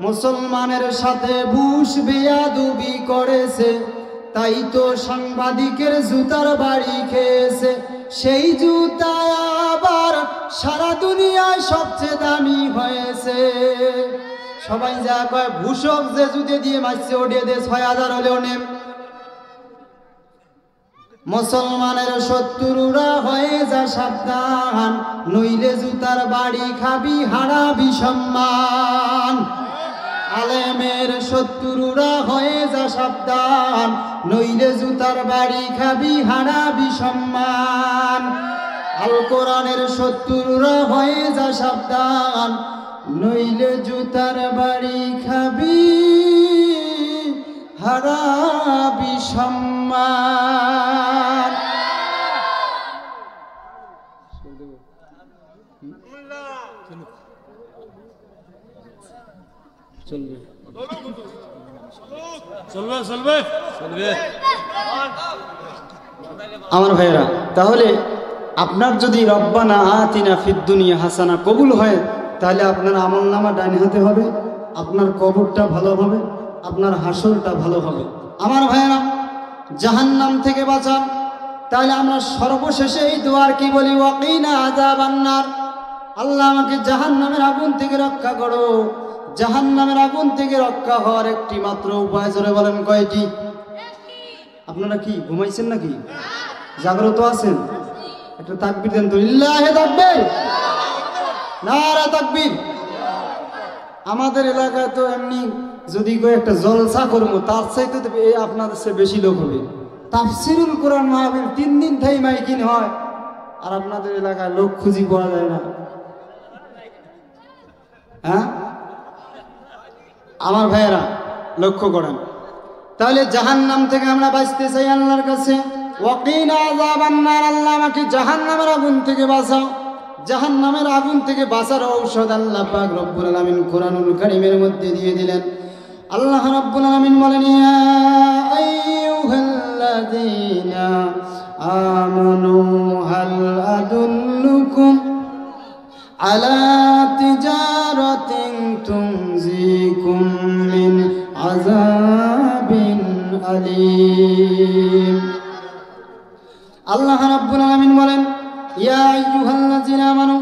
মুসলমানের সাথে ঘুষ বেয়াদবি করেছে, তাই তো সাংবাদিকের জুতার বাড়ি খেয়েছে। সেই জুতা আবার সারা দুনিয়ায় সবচেয়ে দামি হয়েছে। সবাই যা কয় ঘুষক যে জুতে দিয়ে মারছে ওটিয়ে দিয়ে ৬,০০০ হলেও নেম। মুসলমানের শত্রুরা হয়ে যা সাবধান, নইলে জুতার বাড়ি খাবি হারাবি সম্মান। আলেমের শত্রুরা হয়ে যা সাবধান, নইলে জুতার বাড়ি খাবি হারাবি সম্মান। আল কোরআনের শত্রুরা হয়ে যা সাবধান, নইলে জুতার বাড়ি খাবি হারাবি সম্মান। আমার ভাইয়েরা, তাহলে আপনার যদি রব্বানা আতিনা ফিদ দুনিয়া হাসানা কবুল হয়, তাহলে আপনার আমলনামা ডাইন হাতে হবে, আপনার কবরটা ভালো হবে, আপনার হাসরটা ভালো হবে। আমার ভাইয়েরা, জাহান্নাম থেকে বাঁচান। তাহলে আমরা সর্বশেষে এই দোয়ার কি বলি? ওয়াকিনা আযাবান নার। আল্লাহ আমাকে জাহান্নামের আগুন থেকে রক্ষা করো। জাহান্নামের আগুন থেকে রক্ষা হওয়ার একটি মাত্র উপায়, জোরে বলেন কয়টি? আপনারা কি ঘুমাইছেন নাকি? জাগ্রত আছেন? একটা তাকবীর দেন তো। লিল্লাহি তাকবীর, নারা তাকবীর। আমাদের এলাকায় তো এমনি যদি একটা জলসা করবো, তার চাইতে আপনাদের চেয়ে বেশি লোক হবে। তাফসিরুল কোরআন মাহফিল 3 দিন থাই মাইকিং হয়, আর আপনাদের এলাকায় লোক খুঁজি পাওয়া যায় না। হ্যাঁ আমার ভাইয়েরা, লক্ষ্য করেন। তাহলে জাহান্নাম থেকে আমরা বাঁচতে চাই আল্লাহর কাছে। ওয়াকিনা আযাবান নার, আল্লাহ আমাকে জাহান্নামের আগুন থেকে বাঁচাও। জাহান্নামের আগুন থেকে বাঁচার ঔষধ আল্লাহ পাক রব্বুল আলামিন কোরআনুল কারীমের মধ্যে দিয়ে দিলেন। আল্লাহ রব্বুল আলামিন বলেন, ইয়া আইয়ুহাল্লাযীনা আমানু হাল আদুল্লুকুম আলা তিজারাতিন তুনজিকুম মিন আযাবিন আলীম। আল্লাহ রাব্বুল আলামিন বলেন, ইয়া আইয়ুহাল্লাযীনা আমানু,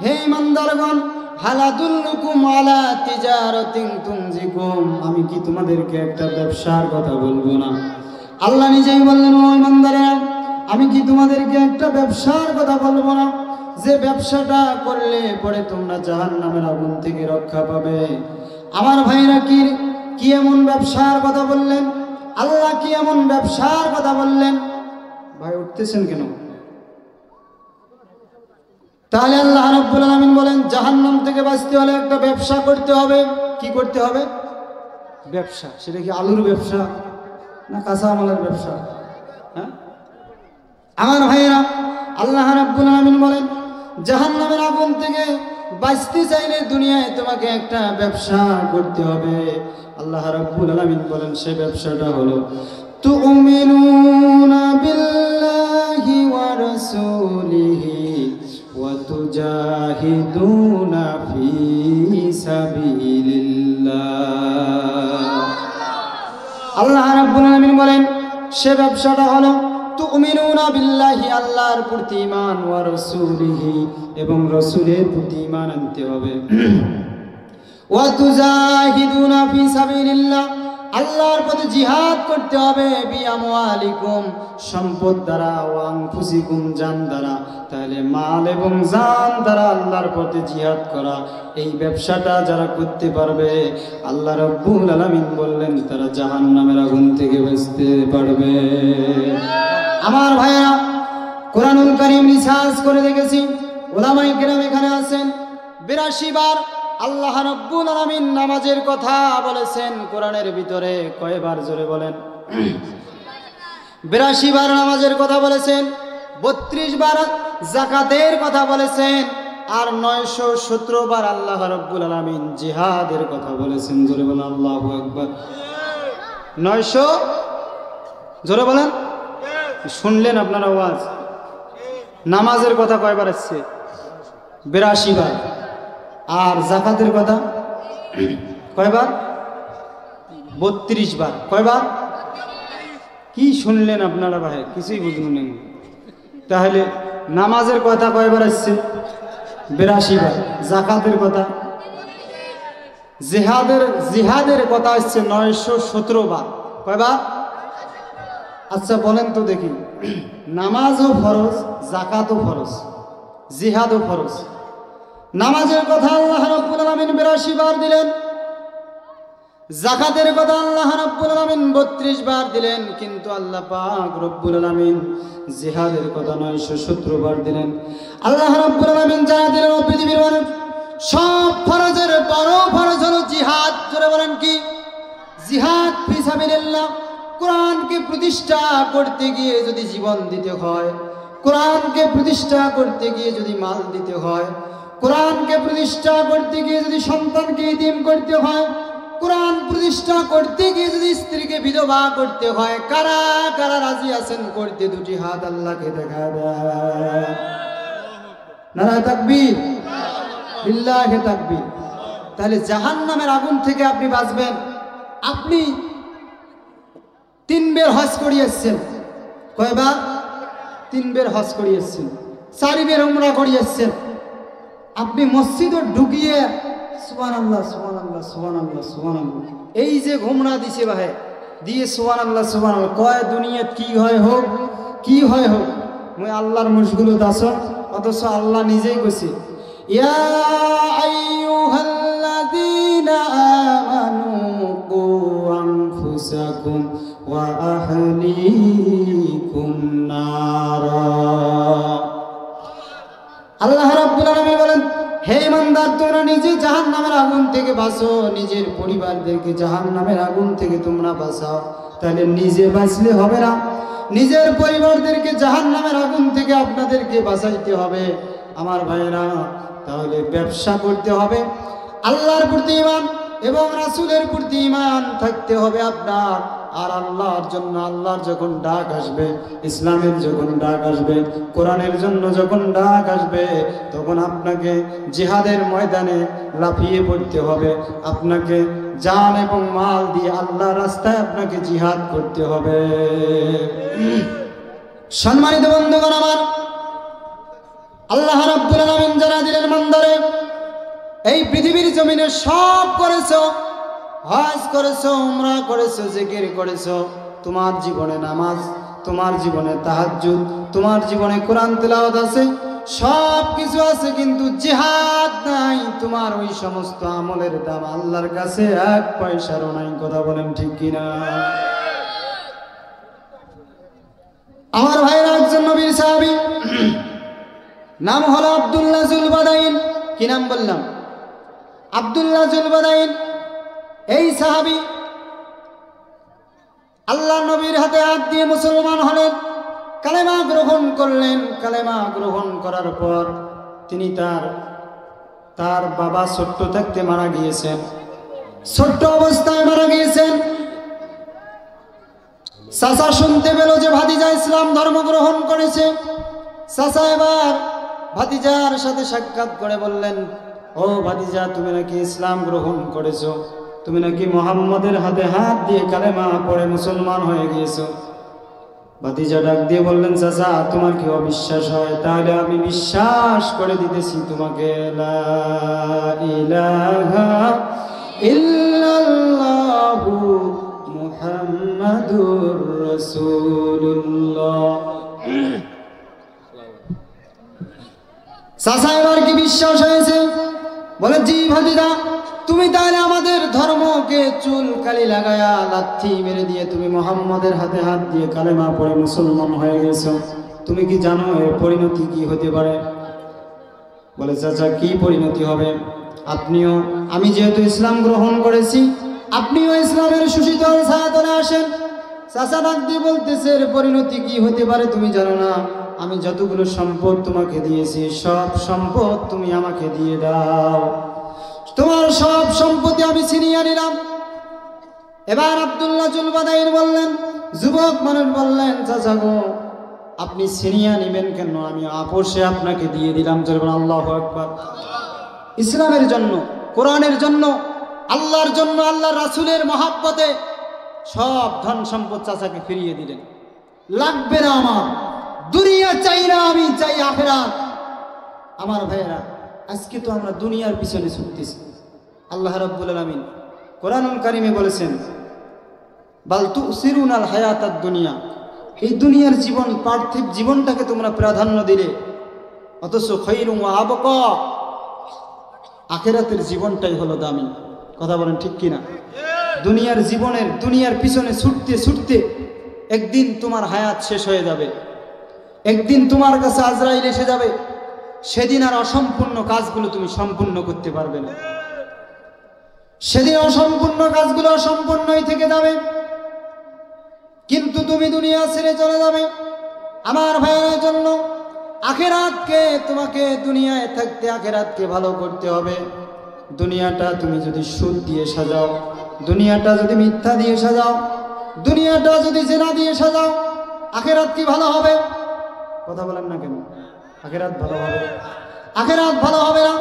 হে ঈমানদারগণ, হাল আদুল্লুকুম আলা তিজারাতিন তুনজিকুম, আমি কি তোমাদেরকে একটা ব্যবসার কথা বলবো না? আল্লাহ নিজেই বললেন, ও ইমানদারেরা, আমি কি তোমাদেরকে একটা ব্যবসার কথা বলবো না, যে ব্যবসাটা করলে পরে তোমরা জাহান্নামের আগুন থেকে রক্ষা পাবে? আমার ভাইরা, কি এমন ব্যবসার কথা বললেন? আল্লাহ কি এমন ব্যবসার কথা বললেন? ভাই উঠতেছেন কেন? তাহলে আল্লাহ রাব্বুল আলামিন বলেন, জাহান্নাম থেকে বাঁচতে হলে একটা ব্যবসা করতে হবে। কি করতে হবে? ব্যবসা। সেটা কি আলুর ব্যবসা না কাঁচা আমলের ব্যবসা? হ্যাঁ আমার ভাইয়েরা, আল্লাহ রাব্বুল আলামিন বলেন, জাহান্নামের আগুন থেকে বাঁচতে চাইলে দুনিয়ায় তোমাকে একটা ব্যবসা করতে হবে। আল্লাহ রাব্বুল আলামিন বলেন, সেই ব্যবসাটা হলো তুমিনুনা বিল্লাহি ওয়া রাসূলিহি ওয়া তুজাহিদুনা ফি সাবিলিল্লাহ। আল্লাহ রাব্বুল আলামিন বলেন, সে ব্যবসাটা হলো তুমিনুনা বিল্লাহি, আল্লাহর প্রতি ঈমান, ওয়া রাসূলিহি, এবং রাসূলের প্রতি ঈমান আনতে হবে। ওয়া তুজাহিদুনা ফি সাবিলিল্লাহ, আল্লাহর পথে জিহাদ করতে হবে। বিআমওয়ালিকুম, সম্পদ দ্বারা, ওয়া আনফুসিকুম, জান দ্বারা। তাহলে মাল এবং জান দ্বারা আল্লাহর পথে জিহাদ করা, এই ব্যবসাটা যারা করতে পারবে, আল্লাহ রাব্বুল আলামিন বললেন, তারা জাহান্নামের আগুন থেকে বাঁচতে পারবে। আমার ভাইয়েরা, কোরআনুল কারীম রিসার্চ করে দেখেছি, উলামায়ে কেরাম এখানে আছেন, 82 বার আল্লাহ রাব্বুল আলামিন নামাজের কথা বলেছেন কোরআনের ভিতরে। কয়বার? জোরে বলেন। 82 বার নামাজের কথা বলেছেন, 32 বার যাকাতের কথা বলেছেন, আর 917 বার আল্লাহ রাব্বুল আলামিন জিহাদের কথা বলেছেন। জোরে বলেন আল্লাহু আকবার। 900, জোরে বলেন। শুনলেন আপনারা আওয়াজ? নামাজের কথা কয়বার আসছে? 82 বার। আর যাকাতের কথা কয়বার? 32 বার। কয়বার? কি শুনলেন আপনারা ভাই? কিছুই বুঝলেন না। তাহলে নামাজের কথা কয়বার আসছে? 82 বার। যাকাতের কথা, জিহাদের কথা আসছে 917 বার। কয়বার? আচ্ছা বলেন তো দেখি, নামাজও ফরজ, যাকাতও ফরজ, জিহাদও ফরজ। নামাজের কথা আল্লাহ রাব্বুল আলামিন 82 বার দিলেন, যাকাতের কথা আল্লাহ রাব্বুল আলামিন 32 বার দিলেন, কিন্তু আল্লাহ পাক রব্বুল আলামিন জিহাদের কথা 917 বার দিলেন। আল্লাহ রাব্বুল আলামিন জানা দিলেন, ও পৃথিবীর মানুষ, সব ফরজের বড় ফরজ হলো জিহাদ। জোরে বলেন কি? জিহাদ ফি সাবিলিল্লাহ। কোরআনকে প্রতিষ্ঠা করতে গিয়ে যদি জীবন দিতে হয়, কোরআনকে প্রতিষ্ঠা করতে গিয়ে যদি মাল দিতে হয়, কোরআনকে প্রতিষ্ঠা করতে গিয়ে যদি সন্তানকে ইতিম করতে হয়, কোরআন প্রতিষ্ঠা করতে গিয়ে যদি স্ত্রীকে বিধবা করতে হয়, কারা কারা রাজি আছেন করতে? দুটি হাত আল্লাহকে দেখা দেয়। নারায়ে তাকবীর, লিল্লাহি তাকবীর। তাহলে জাহান্নামের আগুন থেকে আপনি বাঁচবেন। আপনি 3 বের হজ করিয়েছেন। কয়বার? 3 বের হজ করিয়েছেন, 4 বের উমরা করিয়েছেন। আপনি মসজিদে ঢুকিয়ে সুবহানাল্লাহ সুবহানাল্লাহ সুবহানাল্লাহ সুবহানাল্লাহ, এই যে ঘুমনা দিছে ভাই, দিয়ে সুবহানাল্লাহ সুবহানাল্লাহ কয়, দুনিয়াত কি হয় হোক, কি হয় হোক, মুই আল্লাহর মশগুলত আছো। অথচ আল্লাহ নিজেই কইছে, ইয়া আইয়ুহাল্লাযীনা আমানু কু আনফুসাকুম ওয়া আহলিকুম নারা। আল্লাহ রাব্বুল আলামিন বলেন, হে ইমানদার, তোমরা নিজে জাহান্নামের আগুন থেকে বাঁচো, নিজের পরিবারদেরকে জাহান্নামের আগুন থেকে তোমরা বাঁচাও। তাহলে নিজে বাঁচলে হবে না, নিজের পরিবারদেরকে জাহান্নামের আগুন থেকে আপনাদেরকে বাঁচাইতে হবে। আমার ভাইরা, তাহলে ব্যবসা করতে হবে, আল্লাহর প্রতি ঈমান এবং রাসূলের প্রতি ঈমান থাকতে হবে আপনার। আর আল্লাহর জন্য, আল্লাহর যখন ডাক আসবে, ইসলামের যখন ডাক আসবে, কোরআনের জন্য যখন ডাক আসবে, তখন আপনাকে জিহাদের ময়দানে লাফিয়ে পড়তে হবে। আপনাকে জান এবং মাল দিয়ে আল্লাহর রাস্তায় আপনাকে জিহাদ করতে হবে। সম্মানিত বন্ধুগণ আমার, আল্লাহ রাব্বুল আলামিন যারা দিলেন বান্দারে, এই পৃথিবীর জমিনে সব করেছো, হজ করেছো, উমরা করেছো, জিকির করেছো, তোমার জীবনে নামাজ, তোমার জীবনে তাহাজ্জুদ, তোমার জীবনে কোরআন তেলাওয়াত আছে, সব কিছু আছে, কিন্তু জিহাদ নাই। তোমার ওই সমস্ত আমলের দাম আল্লাহর কাছে এক পয়সারও নাই। কথা বলেন ঠিক কিনা? আমার ভাইয়ের একজন নবীর সাহাবী, নাম হলো আব্দুল্লাহ জুলবাদাইন। কি নাম বললাম? আব্দুল্লাহ জুলবাদাইন। এই সাহাবী আল্লাহ নবীর হাতে হাত দিয়ে মুসলমান হলেন, কালেমা গ্রহণ করলেন। কালেমা গ্রহণ করার পর তিনি তার বাবা ছোট্ট থাকতে মারা গিয়েছেন, ছোট্ট অবস্থায় মারা গিয়েছেন। চাচা শুনতে পেল যে ভাতিজা ইসলাম ধর্ম গ্রহণ করেছে। চাচা এবার ভাতিজার সাথে সাক্ষাৎ করে বললেন, ও ভাতিজা, তুমি নাকি ইসলাম গ্রহণ করেছো, তুমি নাকি মুহাম্মদের হাতে হাত দিয়ে কালেমা পড়ে মুসলমান হয়ে গিয়েছো। ভাতিজা ডাক দিয়ে বললেন, চাচা তোমার কি অবিশ্বাস হয়? তাহলে আমি বিশ্বাস করে দিতেছি তোমাকে। লা ইলাহা ইল্লাল্লাহু মুহাম্মাদুর রাসূলুল্লাহ। চাচা এবার কি বিশ্বাস হয়েছে? বলে, জি ভাতিজা, তুমি তাহলে আমাদের ধর্মকে চুল কালি লাগায়া লাথি মেরে দিয়ে তুমি মুহাম্মদের হাতে হাত দিয়ে কালেমা পড়ে মুসলমান হয়ে গেছো। তুমি কি জানো এর পরিণতি কি হতে পারে? বলে, চাচা কি পরিণতি হবে? আমি যেহেতু ইসলাম গ্রহণ করেছি, আপনিও ইসলামের সুশীতল ছায়াতলে আসেন। চাচা ডাক দিয়ে বলতেছে, এর পরিণতি কি হতে পারে তুমি জানো না? আমি যতগুলো সম্পদ তোমাকে দিয়েছি, সব সম্পদ তুমি আমাকে দিয়ে দাও। তোমার সব সম্পত্তি আমি ছিনিয়ে নিলাম। এবার আব্দুল্লাহ জুলবাদাইন বললেন, যুবক মানুষ বললেন, চাচা গো, আপনি ছিনিয়ে নিবেন কেন? আমি আপোষে আপনাকে দিয়ে দিলাম। চলবেন আল্লাহু আকবার। ইসলামের জন্য, কোরআনের জন্য, আল্লাহর জন্য, আল্লাহর রাসূলের মহব্বতে সব ধন সম্পদ চাচাকে ফিরিয়ে দিলেন। লাগবে না আমার, দুনিয়া চাই না, আমি চাই আখিরাত। আমার ভাইয়েরা, আজকে তো আমরা দুনিয়ার পিছনে ছুটতেছি। আল্লাহ রাব্বুল আলামিন কোরআনুল কারীমে বলেছেন, বাল তুসিরুনাল হায়াতাদ দুনিয়া, এই দুনিয়ার জীবন, পার্থিব জীবনটাকে তোমরা প্রাধান্য দিলে, অথচ খায়রুম ওয়া আবকা, আখিরাতের জীবনটাই হলো দামি। কথা বলেন ঠিক কিনা? দুনিয়ার পিছনে ছুটতে ছুটতে একদিন তোমার হায়াত শেষ হয়ে যাবে, একদিন তোমার কাছে আজরাইল এসে যাবে। সেদিন আর অসম্পূর্ণ কাজগুলো তুমি সম্পূর্ণ করতে পারবে না। সেদিন অসম্পূর্ণ কাজগুলো অসম্পূর্ণই থেকে যাবে, কিন্তু তুমি দুনিয়া ছেড়ে চলে যাবে। আমার ভাইয়ের জন্য আখিরাতকে, তোমাকে দুনিয়ায় থাকতে আখিরাতকে ভালো করতে হবে। দুনিয়াটা তুমি যদি সুদ দিয়ে সাজাও, দুনিয়াটা যদি মিথ্যা দিয়ে সাজাও, দুনিয়াটা যদি জিনা দিয়ে সাজাও, আখিরাত কি ভালো হবে? কথা বলেন না কেন? আখিরাত ভালো হবে? আখিরাত ভালো হবে না।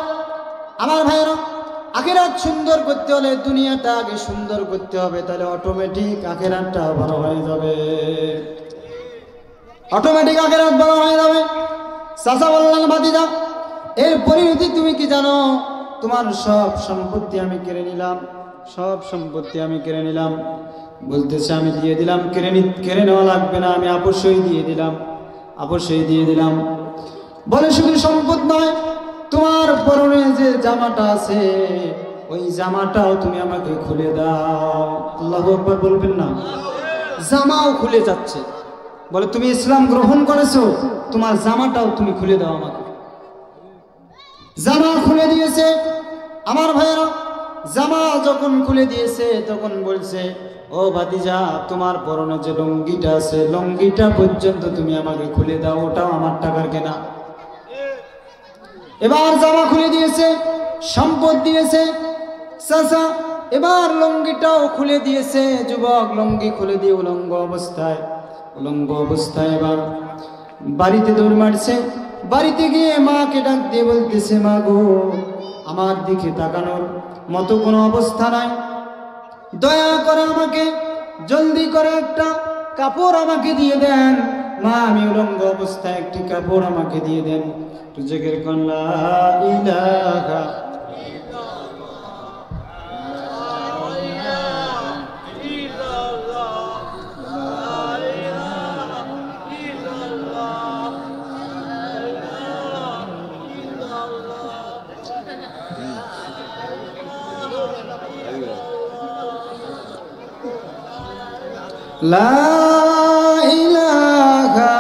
আমার ভাইয়েরা, আখিরাত সুন্দর করতে হলে দুনিয়াটা আগে সুন্দর করতে হবে, তাহলে অটোমেটিক আখিরাতটা ভালো হয়ে যাবে। অটোমেটিক আখিরাত ভালো হয়ে যাবে। চাচা বললেন, ভাতিজা, এর পরিণতি তুমি কি জানো? তোমার সব সম্পত্তি আমি কেড়ে নিলাম, সব সম্পত্তি আমি কেড়ে নিলাম। বলতেছে, আমি দিয়ে দিলাম, কেড়ে নেওয়া লাগবে না, আমি অবশ্যই দিয়ে দিলাম, অবশ্যই দিয়ে দিলাম। বলে, শুধু সম্পদ নয়, তোমার পরনে যে জামাটা আছে, ওই জামাটাও তুমি আমাকে খুলে দাও। আল্লাহু আকবার বলবেন না? জামাও খুলে যাচ্ছে। বলে, তুমি ইসলাম গ্রহণ করেছো, তোমার জামাটাও তুমি খুলে দাও আমাকে। জামা খুলে দিয়েছে। আমার ভাইয়েরা, জামা যখন খুলে দিয়েছে তখন বলছে, ও ভাতিজা, তোমার পরনে যে লুঙ্গিটা আছে, লুঙ্গিটা পর্যন্ত তুমি আমাকে খুলে দাও, ওটাও আমার টাকার কেনা। এবার জামা খুলে দিয়েছে, সম্পদ দিয়েছে চাচা, এবার লুঙ্গিটাও খুলে দিয়েছে। যুবক লুঙ্গি খুলে দিয়ে উলঙ্গ অবস্থায় এবার বাড়িতে দৌড় মারছে। বাড়িতে গিয়ে মাকে ডাক দিয়ে বলতেছে, মা গো, আমার দিকে তাকানোর মতো কোনো অবস্থা নাই, দয়া করে আমাকে জলদি করে একটা কাপড় আমাকে দিয়ে দেন। মা, আমি উলঙ্গ অবস্থায়, একটি কাপড় আমাকে দিয়ে দেন। তুজেকের কন্যা ইলাহা লা ইলাহা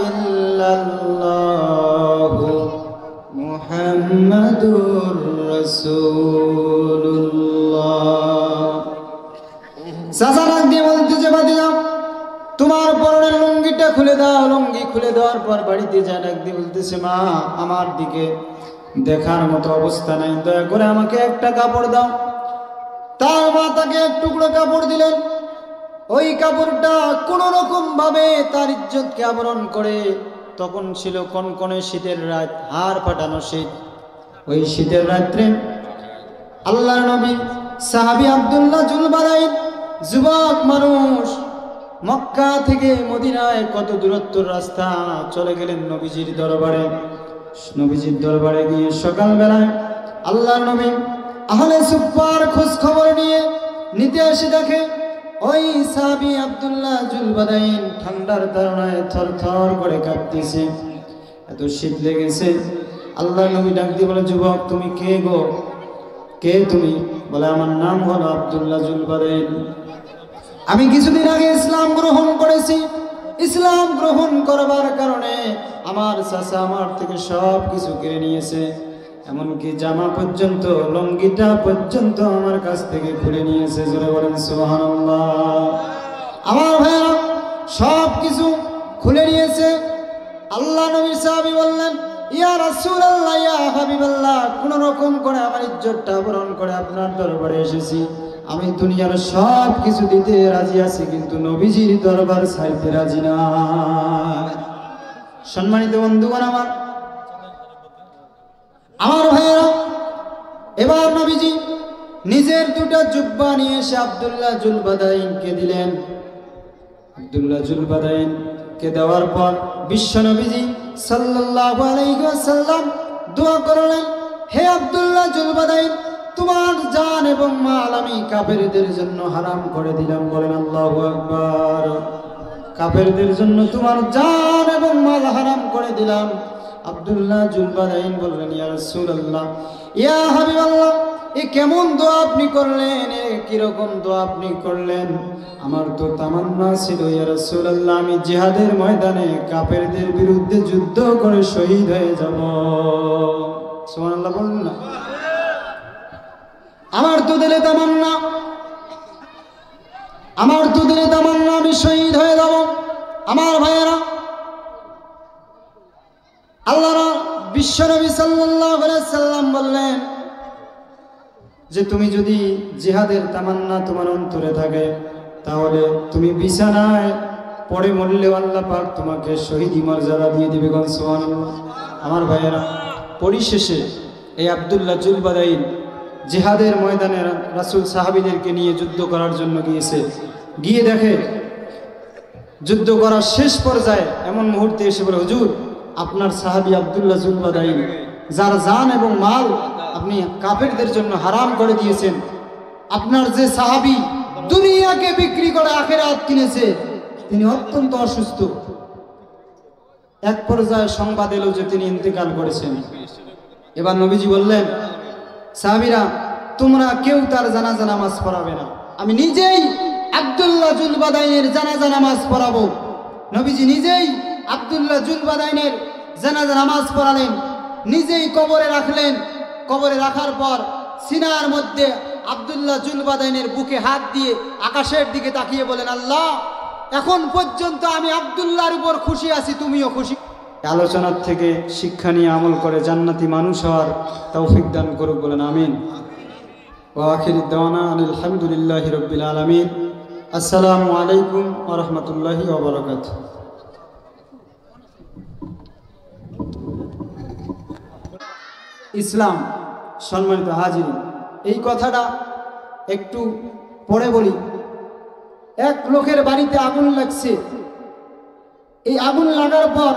ইল্লাল্লাহু মুহাম্মাদুর রাসূলুল্লাহ। চাচা ডাক দিয়ে বলতেছে, ভাতিজা তোমার পরনের লুঙ্গিটা খুলে দাও। লুঙ্গি খুলে দেওয়ার পর বাড়িতে যা ডাক দিয়ে বলতেছে, মা আমার দিকে দেখার মতো অবস্থা নাই, দয়া করে আমাকে একটা কাপড় দাও। তার মা তাকে এক টুকরো কাপড় দিলেন। ওই কাপড়টা কোন রকম ভাবে তার ইজ্জতকে আবরণ করে। তখন ছিল কনকনে শীতের রাত, হাড় ফাটানো শীত। ওই শীতের রাত্রে আল্লাহর নবী সাহাবী আব্দুল্লাহ জুলবাদাইন, যুবক মানুষ, মক্কা থেকে মদিনায় কত দূরত্বর রাস্তা, চলে গেলেন নবীজির দরবারে। নবীজির দরবারে গিয়ে সকালবেলায় আল্লাহর নবী আহলে সুফার খোঁজ খবর নিতে এসে দেখে ওই সাহাবী আব্দুল্লাহ জুলবাদাইন ঠান্ডার তাড়নায় থরথর করে কাঁপতেছে, এত শীত লেগেছে। আল্লাহর নবী ডাক দিয়ে বলে, যুবক তুমি কে গো, কে তুমি? বলে, আমার নাম হলো আব্দুল্লাহ জুলবাদাইন। আমি কিছুদিন আগে ইসলাম গ্রহণ করেছি। ইসলাম গ্রহণ করবার কারণে আমার চাচা আমার থেকে সব কিছু কেড়ে নিয়েছে, এমনকি জামা পর্যন্ত, লুঙ্গিটা পর্যন্ত আমার কাছ থেকে খুলে নিয়েছে। জোরে বলেন সুবহানাল্লাহ। আমার ভাইরা সব কিছু খুলে নিয়েছে। আল্লাহ নবীর সাহাবী বললেন, ইয়া রাসূলুল্লাহ, ইয়া হাবিবাল্লাহ, কোন রকম করে আমার ইজ্জতটা আবরণ করে আপনার দরবারে এসেছি। আমি দুনিয়ার সব কিছু দিতে রাজি আছি, কিন্তু নবীজির দরবার ছাড়তে রাজি না। সম্মানিত বন্ধুগণ, আমার ভাইয়েরা, এবার নবীজি নিজের দুটো জুব্বা নিয়ে এসে আব্দুল্লাহ জুলবাদাইনকে দিলেন। আব্দুল্লাহ জুলবাদাইনকে দেওয়ার পর বিশ্ব নবীজি সাল্লাল্লাহু আলাইহি ওয়াসাল্লাম দোয়া করলেন, হে আব্দুল্লাহ জুলবাদাইন, তোমার জান এবং মাল আমি কাফেরদের জন্য হারাম করে দিলাম। বলেন আল্লাহু আকবার। কাফেরদের জন্য তোমার জান এবং মাল হারাম করে দিলাম। আব্দুল্লাহ জুলবাদাইন বললেন, ইয়া রাসূলুল্লাহ, ইয়া হাবিবাল্লাহ, এ কেমন দোয়া আপনি করলেন, এ কিরকম দোয়া আপনি করলেন? আমার তো তামান্না ছিল ইয়া রাসূলুল্লাহ, আমি জিহাদের ময়দানে কাফেরদের বিরুদ্ধে যুদ্ধ করে শহীদ হয়ে যাব। সুবহানাল্লাহ বলুন না। আমার তো দিলে তামান্না, আমি শহীদ হয়ে যাব। আমার ভাইয়েরা, আল্লাহর বিশ্বনবী সাল্লাল্লাহু আলাইহি সাল্লাম বললেন যে তুমি যদি জিহাদের তামান্না তোমার অন্তরে থাকে, তাহলে তুমি বিছানায় পড়ে মরলেও আল্লাহ পাক তোমাকে শহীদি মর্যাদা দিয়ে দিবে। সুবহানাল্লাহ। আমার ভাইয়েরা, পরিশেষে এই আব্দুল্লাহ জুলবাদাইন জিহাদের ময়দানে রাসূল সাহাবীদেরকে নিয়ে যুদ্ধ করার জন্য গিয়ে দেখে যুদ্ধ করার শেষ পর্যায়ে এমন মুহূর্তে এসে বলে, হুজুর, আপনার সাহাবী আব্দুল্লাহ জুলবাদাইন, যার জান এবং মাল আপনি কাফেরদের জন্য হারাম করে দিয়েছেন, আপনার যে সাহাবী দুনিয়াকে বিক্রি করে আখিরাত কিনেছে, তিনি অত্যন্ত অসুস্থ। এক পর্যায়ে সংবাদ এলো যে তিনি ইন্তেকাল করেছেন। এবার নবীজি বললেন, সাহাবীরা, তোমরা কেউ তার জানাজা নামাজ পড়াবে না, আমি নিজেই আব্দুল্লাহ জুলবাদাইনের জানাজা নামাজ পড়াবো। নবীজি নিজেই আব্দুল্লাহ জুলবাদাইনের জানাজা নামাজ পড়ালেন, নিজেই কবরে রাখলেন। কবরে রাখার পর সিনার মধ্যে আব্দুল্লাহ জুলবাদাইনের বুকে হাত দিয়ে আকাশের দিকে তাকিয়ে বলেন, আল্লাহ, এখন পর্যন্ত আমি আব্দুল্লাহর উপর খুশি আছি, তুমিও খুশি। আলোচনার থেকে শিক্ষা নিয়ে আমল করে জান্নাতি মানুষ হওয়ার তৌফিক দান করুক, বলেন আমিন। ওয়া আখিরু দাওয়ানা আলহামদুলিল্লাহি রাব্বিল আলামিন। আসসালামু আলাইকুম ওয়া রাহমাতুল্লাহি ওয়া বারাকাতুহু। ইসলাম, সম্মানিত হাজির, এই কথাটা একটু পরে বলি। এক লোকের বাড়িতে আগুন লাগছে। এই আগুন লাগার পর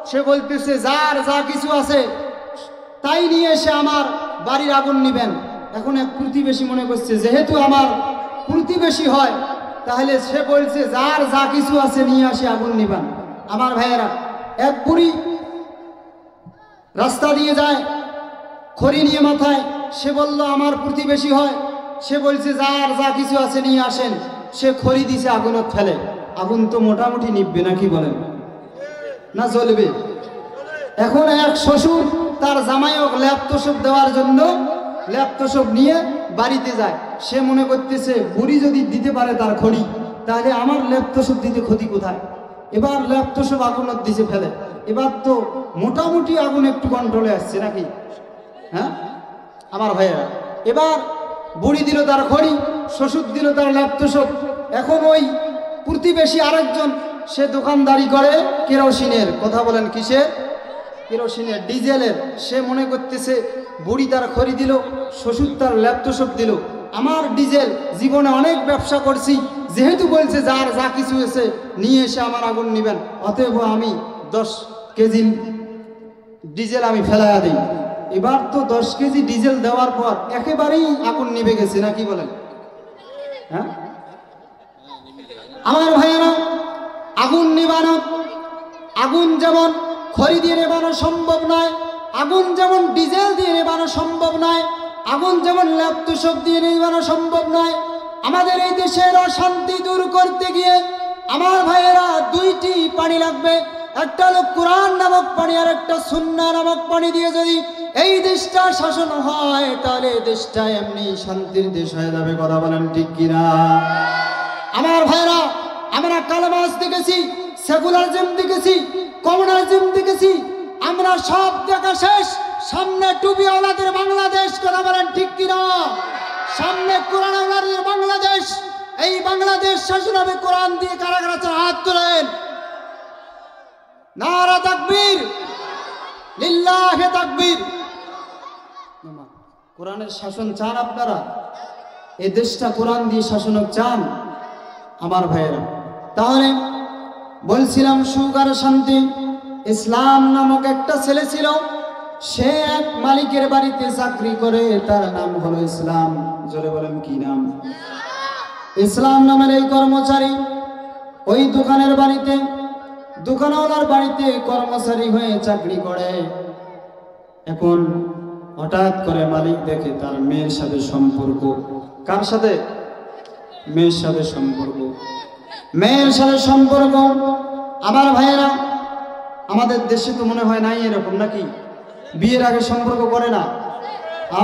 সে বলতেছে, যার যা কিছু আছে তাই নিয়ে এসে আমার বাড়ির আগুন নিবেন। এখন এক প্রতিবেশী মনে করছে, যেহেতু আমার প্রতিবেশী হয়, তাহলে সে বলছে, যার যা কিছু আছে নিয়ে আসে আগুন নিবেন। আমার ভাইয়েরা, এক বুড়ি রাস্তা দিয়ে যায় খড়ি নিয়ে মাথায়। সে বলল, আমার প্রতিবেশী হয়। সে বলছে, যার যা কিছু আছে নিয়ে আসেন। সে খড়ি দিছে আগুনত ফেলে, আগুন তো মোটামুটি নিববে নাকি বলেন, না জ্বলবে? এখন এক শ্বশুর তার জামাইক ল্যাপটপ দেওয়ার জন্য ল্যাপটপ নিয়ে বাড়িতে যায়। সে মনে করতেছে বুড়ি যদি দিতে পারে তার খড়ি, তাহলে আমার ল্যাপটপ দিতে ক্ষতি কোথায়? এবার ল্যাপটপ আগুনত দিছে ফেলে। এবার তো মোটামুটি আগুন একটু কন্ট্রোলে আসছে নাকি? হ্যাঁ আমার ভাইয়েরা, এবার বুড়ি দিল তার খড়ি, শ্বশুর দিল তার ল্যাপটপ। এখন ওই প্রতিবেশী আরেকজন সে দোকানদারি করে কেরোসিনের, কথা বলেন কিসের? কেরোসিনের, ডিজেলের। সে মনে করতেছে বুড়ি তার খড়ি দিল, শ্বশুর তার ল্যাপটপ দিল, আমার ডিজেল জীবনে অনেক ব্যবসা করছি, যেহেতু বলছে যার যা কিছু এসে নিয়ে এসে আমার আগুন নিবেন, অতএব আমি 10 কেজি ডিজেল আমি ফেলাইয়া দিই। এবার তো 10 কেজি ডিজেল দেওয়ার পর একেবারেই আগুন নিভে গেছে নাকি বলেন? হ্যাঁ আমার ভাইয়েরা, আগুন নিবানো, আগুন যেমন খড়ি দিয়ে নেবানো সম্ভব নয়, আগুন যেমন ডিজেল দিয়ে নেবানো সম্ভব নয়, আগুন যেমন ল্যাপটপ দিয়ে নেবানো সম্ভব নয়। আমাদের এই দেশের অশান্তি দূর করতে গিয়ে আমার ভাইয়েরা দুইটি পানি লাগবে, একটা হলো কোরআন নামক পানি, আর একটা সুন্নাহ নামক পানি দিয়ে যদি এই দেশটা শাসন হয়, তাহলে দেশটা এমনি শান্তির দেশ হয়ে যাবে। কথা বলেন ঠিক কিনা? আমার ভাইরা, আমরা কালামাস দেখেছি, সেকুলারিজম দেখেছি, কমিউনিজম দেখেছি, আমরা সব দেখা শেষ। সামনে টুপিওয়ালাদের বাংলাদেশ, কথা বলেন ঠিক কিনা? সামনে কোরআনওয়ালাদের বাংলাদেশ। এই বাংলাদেশ শাসন হবে কোরআন দিয়ে। কারা কারা চান হাত তোলেন? নারা তাকবীর, লিল্লাহি তাকবীর। কোরআনের শাসন চান আপনারা? এই দেশটা কোরআন দিয়ে শাসন চান আমার ভাইয়েরা? তাহলে বলছিলাম সুখ আর শান্তি। ইসলাম নামক একটা ছেলে ছিল, সে এক মালিকের বাড়িতে চাকরি করে, তার নাম হলো ইসলাম। জোরে বলেন কি নাম? ইসলাম নামের এই কর্মচারী ওই দোকানের বাড়িতে, দোকানওয়ালার বাড়িতে কর্মচারী হয়ে চাকরি করে। এখন হঠাৎ করে মালিক দেখে তার মেয়ের সাথে সম্পর্ক। কার সাথে? মেয়ের সাথে সম্পর্ক। মেয়ের সাথে সম্পর্ক আমার ভাইয়েরা, আমাদের দেশে তো মনে হয় নাই এরকম নাকি? বিয়ের আগে সম্পর্ক করে না?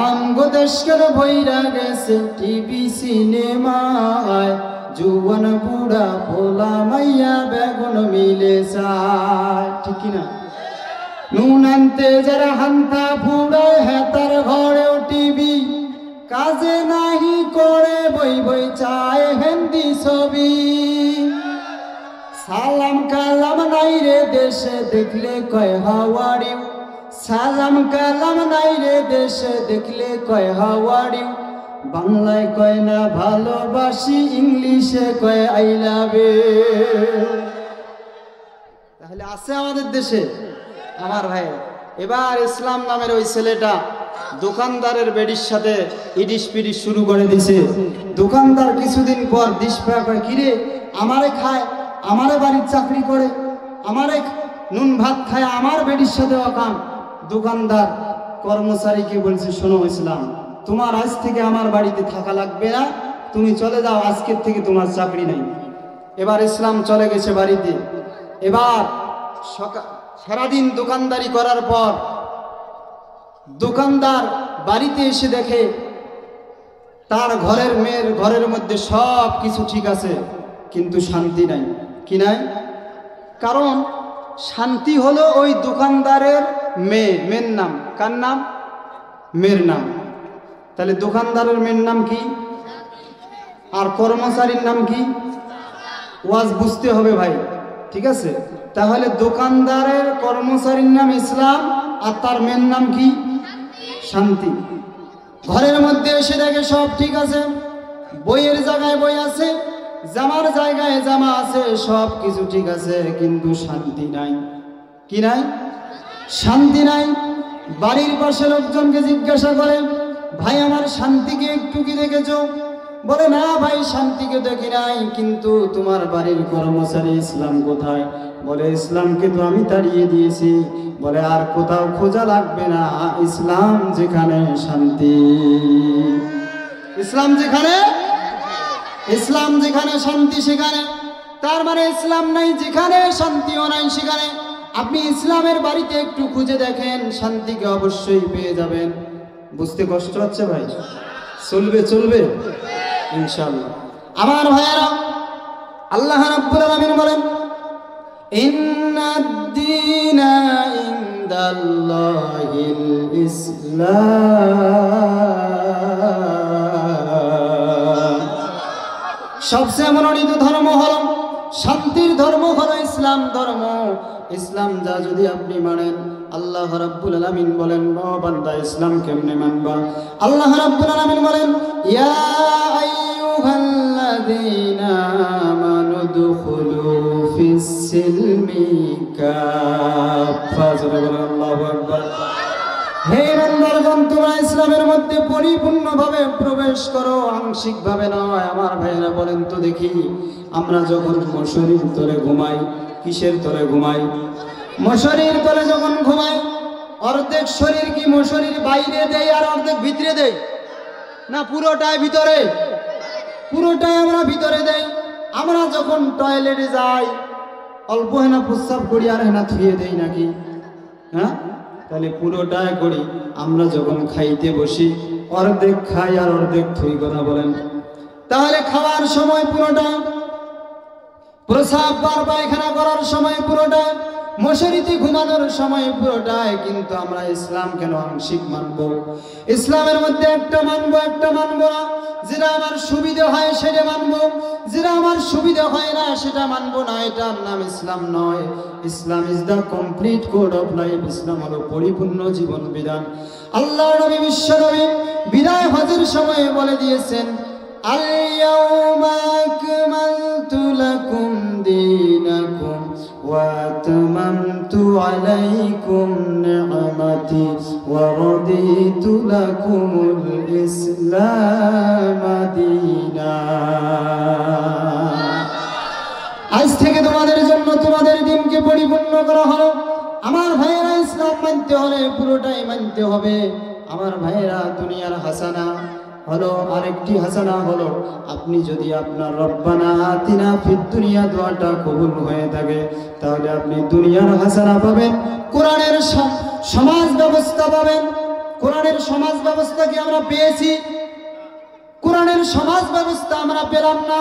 আমগো দেশকের বইরা গেছে টিভি সিনেমায়, জুয়ান বুড়া পোলা মাইয়া বেগুন মিলে যায়, ঠিক কিনা? নুন আনতে যারা হান্তা ফুড়ায়, হেতার ঘরেও টিভি, কাজে নাহি করে বই বই চায় হিন্দি ছবি। সালাম কালাম নাই রে দেশে, দেখলে কয় হাউ আর ইউ। সালাম কালাম নাই রে দেশে, দেখলে কয় হাউ আর ইউ। বাংলায় কয় না ভালোবাসি, ইংলিশে কয় আই লাভ ইউ। তাহলে আছে আমাদের দেশে আমার ভাই। এবার ইসলাম নামের ওই ছেলেটা দোকানদারের বেডির সাথে ইডিস পিডিস শুরু করে দিছে। দোকানদার কিছুদিন পর দিশ পায়, কয় কিরে আমারে খায়, আমারে বাড়ির চাকরি করে, আমারে নুন ভাত খায়, আমার বেডির সাথে অকাম। দোকানদার কর্মচারীকে বলছে, শোনো ইসলাম, তোমার আজ থেকে আমার বাড়িতে থাকা লাগবে না, তুমি চলে যাও, আজকের থেকে তোমার চাকরি নাই। এবার ইসলাম চলে গেছে বাড়িতে। এবার সারাদিন দোকানদারি করার পর দোকানদার বাড়িতে এসে দেখে তার ঘরের মেয়ের ঘরের মধ্যে সব কিছু ঠিক আছে, কিন্তু শান্তি নাই। কি নাই? কারণ শান্তি হলো ওই দোকানদারের মেয়ে। মেয়ের নাম কার নাম? মেয়ের নাম। তাহলে দোকানদারের মেয়ের নাম কি? আর কর্মচারীর নাম কি? ওয়াজ বুঝতে হবে ভাই, ঠিক আছে? তাহলে দোকানদারের কর্মচারীর নাম ইসলাম, আর তার মেয়ের নাম কি? শান্তি। ঘরের মধ্যে এসে দেখে সব ঠিক আছে, বইয়ের জায়গায় বই আছে, জামার জায়গায় জামা আছে, সব কিছু ঠিক আছে, কিন্তু শান্তি নাই। কি নাই? শান্তি নাই। বাড়ির পাশে লোকজনকে জিজ্ঞাসা করে, ভাই আমার শান্তিকে একটু কি দেখেছো? বলে না ভাই, শান্তিকে দেখি নাই, কিন্তু তোমার বাড়ির কর্মচারী ইসলাম কোথায়? বলে ইসলামকে তো আমি তাড়িয়ে দিয়েছি। বলে আর কোথাও খোঁজা লাগবে না, ইসলাম যেখানে শান্তি। ইসলাম যেখানে ইসলাম যেখানে শান্তি সেখানে, তার মানে ইসলাম নাই যেখানে শান্তিও নাই সেখানে। আপনি ইসলামের বাড়িতে একটু খুঁজে দেখেন, শান্তিকে অবশ্যই পেয়ে যাবেন। বুঝতে কষ্ট হচ্ছে ভাই? চলবে চলবে ইনশাআল্লাহ। আমার ভাইয়েরা, আল্লাহ রাব্বুল আলামিন বলেন, ইন্নাদ দীনা ইনদাল্লাহিল ইসলাম। সবচেয়ে মনোনীত ধর্ম হলো, শান্তির ধর্ম হলো ইসলাম ধর্ম। ইসলাম যা যদি আপনি মানেন, আল্লাহ রাব্বুল আলামিন বলেন, ও বান্দা ইসলাম কেমনে মানবা? আল্লাহ রাব্বুল আলামিন বলেন, ইয়া আইয়ুহাল্লাযীনা আমানু দুখুলু ফিস সিলমি কাফা। আল্লাহু আকবার। হে বান্দারগণ, তোমরা ইসলামের মধ্যে পরিপূর্ণভাবে প্রবেশ করো, আংশিকভাবে নয়। আমার ভাইয়েরা বলেন তো দেখি, আমরা যখন মশারির তলে ঘুমাই, কিসের তলে ঘুমাই? মশারির তলে যখন ঘুমাই, অর্ধেক শরীর কি মশারির বাইরে দেই আর অর্ধেক ভিতরে দেই? না, পুরোটাই ভিতরে, পুরোটাই আমরা ভিতরে দেই। আমরা যখন টয়লেটে যাই, অল্প হেনা প্রস্রাব করি আর হেনা ধুয়ে দেই নাকি? হ্যাঁ, তাহলে পুরোটাই করি। আমরা যখন খাইতে বসি, অর্ধেক খাই আর অর্ধেক থুই, কথা বলেন। তাহলে খাওয়ার সময় পুরোটা, প্রস্রাব বার পায়খানা করার সময় পুরোটা, মশারিতে ঘুমানোর সময় পুরোটাই। কিন্তু আমরা ইসলাম কেন আংশিক মানবো? ইসলামের মধ্যে একটা মানবো, একটা মানবো না। যেটা আমার সুবিধা হয় সেটা মানবো, যেটা আমার সুবিধা হয় না সেটা মানবো না। এটার নাম ইসলাম নয়। Islam is the complete code of life. ইসলাম হলো পরিপূর্ণ জীবন বিধান। আল্লাহ নবী, বিশ্ব নবী বিদায় হজের সময় বলে দিয়েছেন, আল ইয়াউমা আকমালতু লাকুম দীনাকুম ওয়া আতমামতু আলাইকুম নি'মাতি ওয়া রাদিতু লাকুমুল ইসলাম দীনা। আজ থেকে তোমাদের জন্য তোমাদের দিনকে পরিপূর্ণ করা হলো। আমার ভাইয়েরা, ইসলাম মানতে হলে পুরোটাই মানতে হবে। আমার ভাইয়েরা, দুনিয়ার হাসানা হলো আরেকটি হাসানা হলো, আপনি যদি আপনার রব্বানা আতিনা ফিদ দুনিয়া দোয়াটা কবুল হয়ে থাকে, তাহলে আপনি দুনিয়ার হাসানা পাবেন, কোরআনের সমাজ ব্যবস্থা পাবেন। কোরআনের সমাজ ব্যবস্থা কি আমরা পেয়েছি? কোরআনের সমাজ ব্যবস্থা আমরা পেলাম না।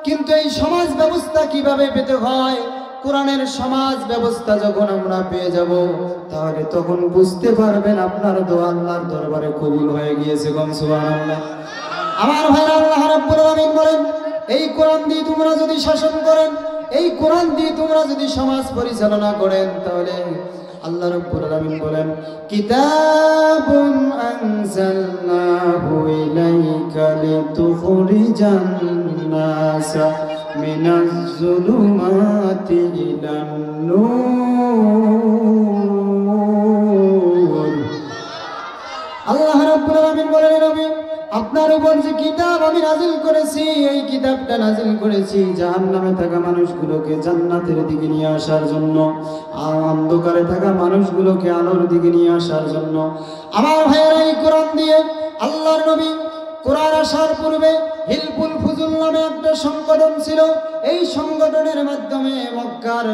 কিন্তু এই সমাজ ব্যবস্থা কিভাবে পেতে হয়? কোরআনের সমাজ ব্যবস্থা যখন আমরা পেয়ে যাব, তাহলে তখন বুঝতে পারবেন আপনার দোয়া আল্লাহর দরবারে কবুল হয়ে গিয়েছে। সুবহানাল্লাহ। আমার ভাইরা, আল্লাহ রাব্বুল আলামিন বলেন, এই কোরআন দিয়ে তোমরা যদি শাসন করেন, এই কোরআন দিয়ে তোমরা যদি সমাজ পরিচালনা করেন, তাহলে আল্লাহ রাব্বুল আলামিন বলেন, কিতাবুন আনজালনাহু ইলাইকা লিতুখরিজান নাসা মিনাজ যুলুমাতি ইলান নূর। আল্লাহ রাব্বুল আলামিন বলেন, নবী, আপনার উপর যে কিতাব আমি নাজিল করেছি, এই কিতাবটা নাজিল করেছি জাহান্নামে থাকা মানুষগুলোকে জান্নাতের দিকে নিয়ে আসার জন্য, আর অন্ধকারে থাকা মানুষগুলোকে আলোর দিকে নিয়ে আসার জন্য। আমার ভাইয়েরা, এই কোরআন দিয়ে আল্লাহর নবী, কোরআন আসার পূর্বে হিলফুল ফুজুল নামে একটা সংগঠন ছিল। এই সংগঠনের মাধ্যমে মক্কার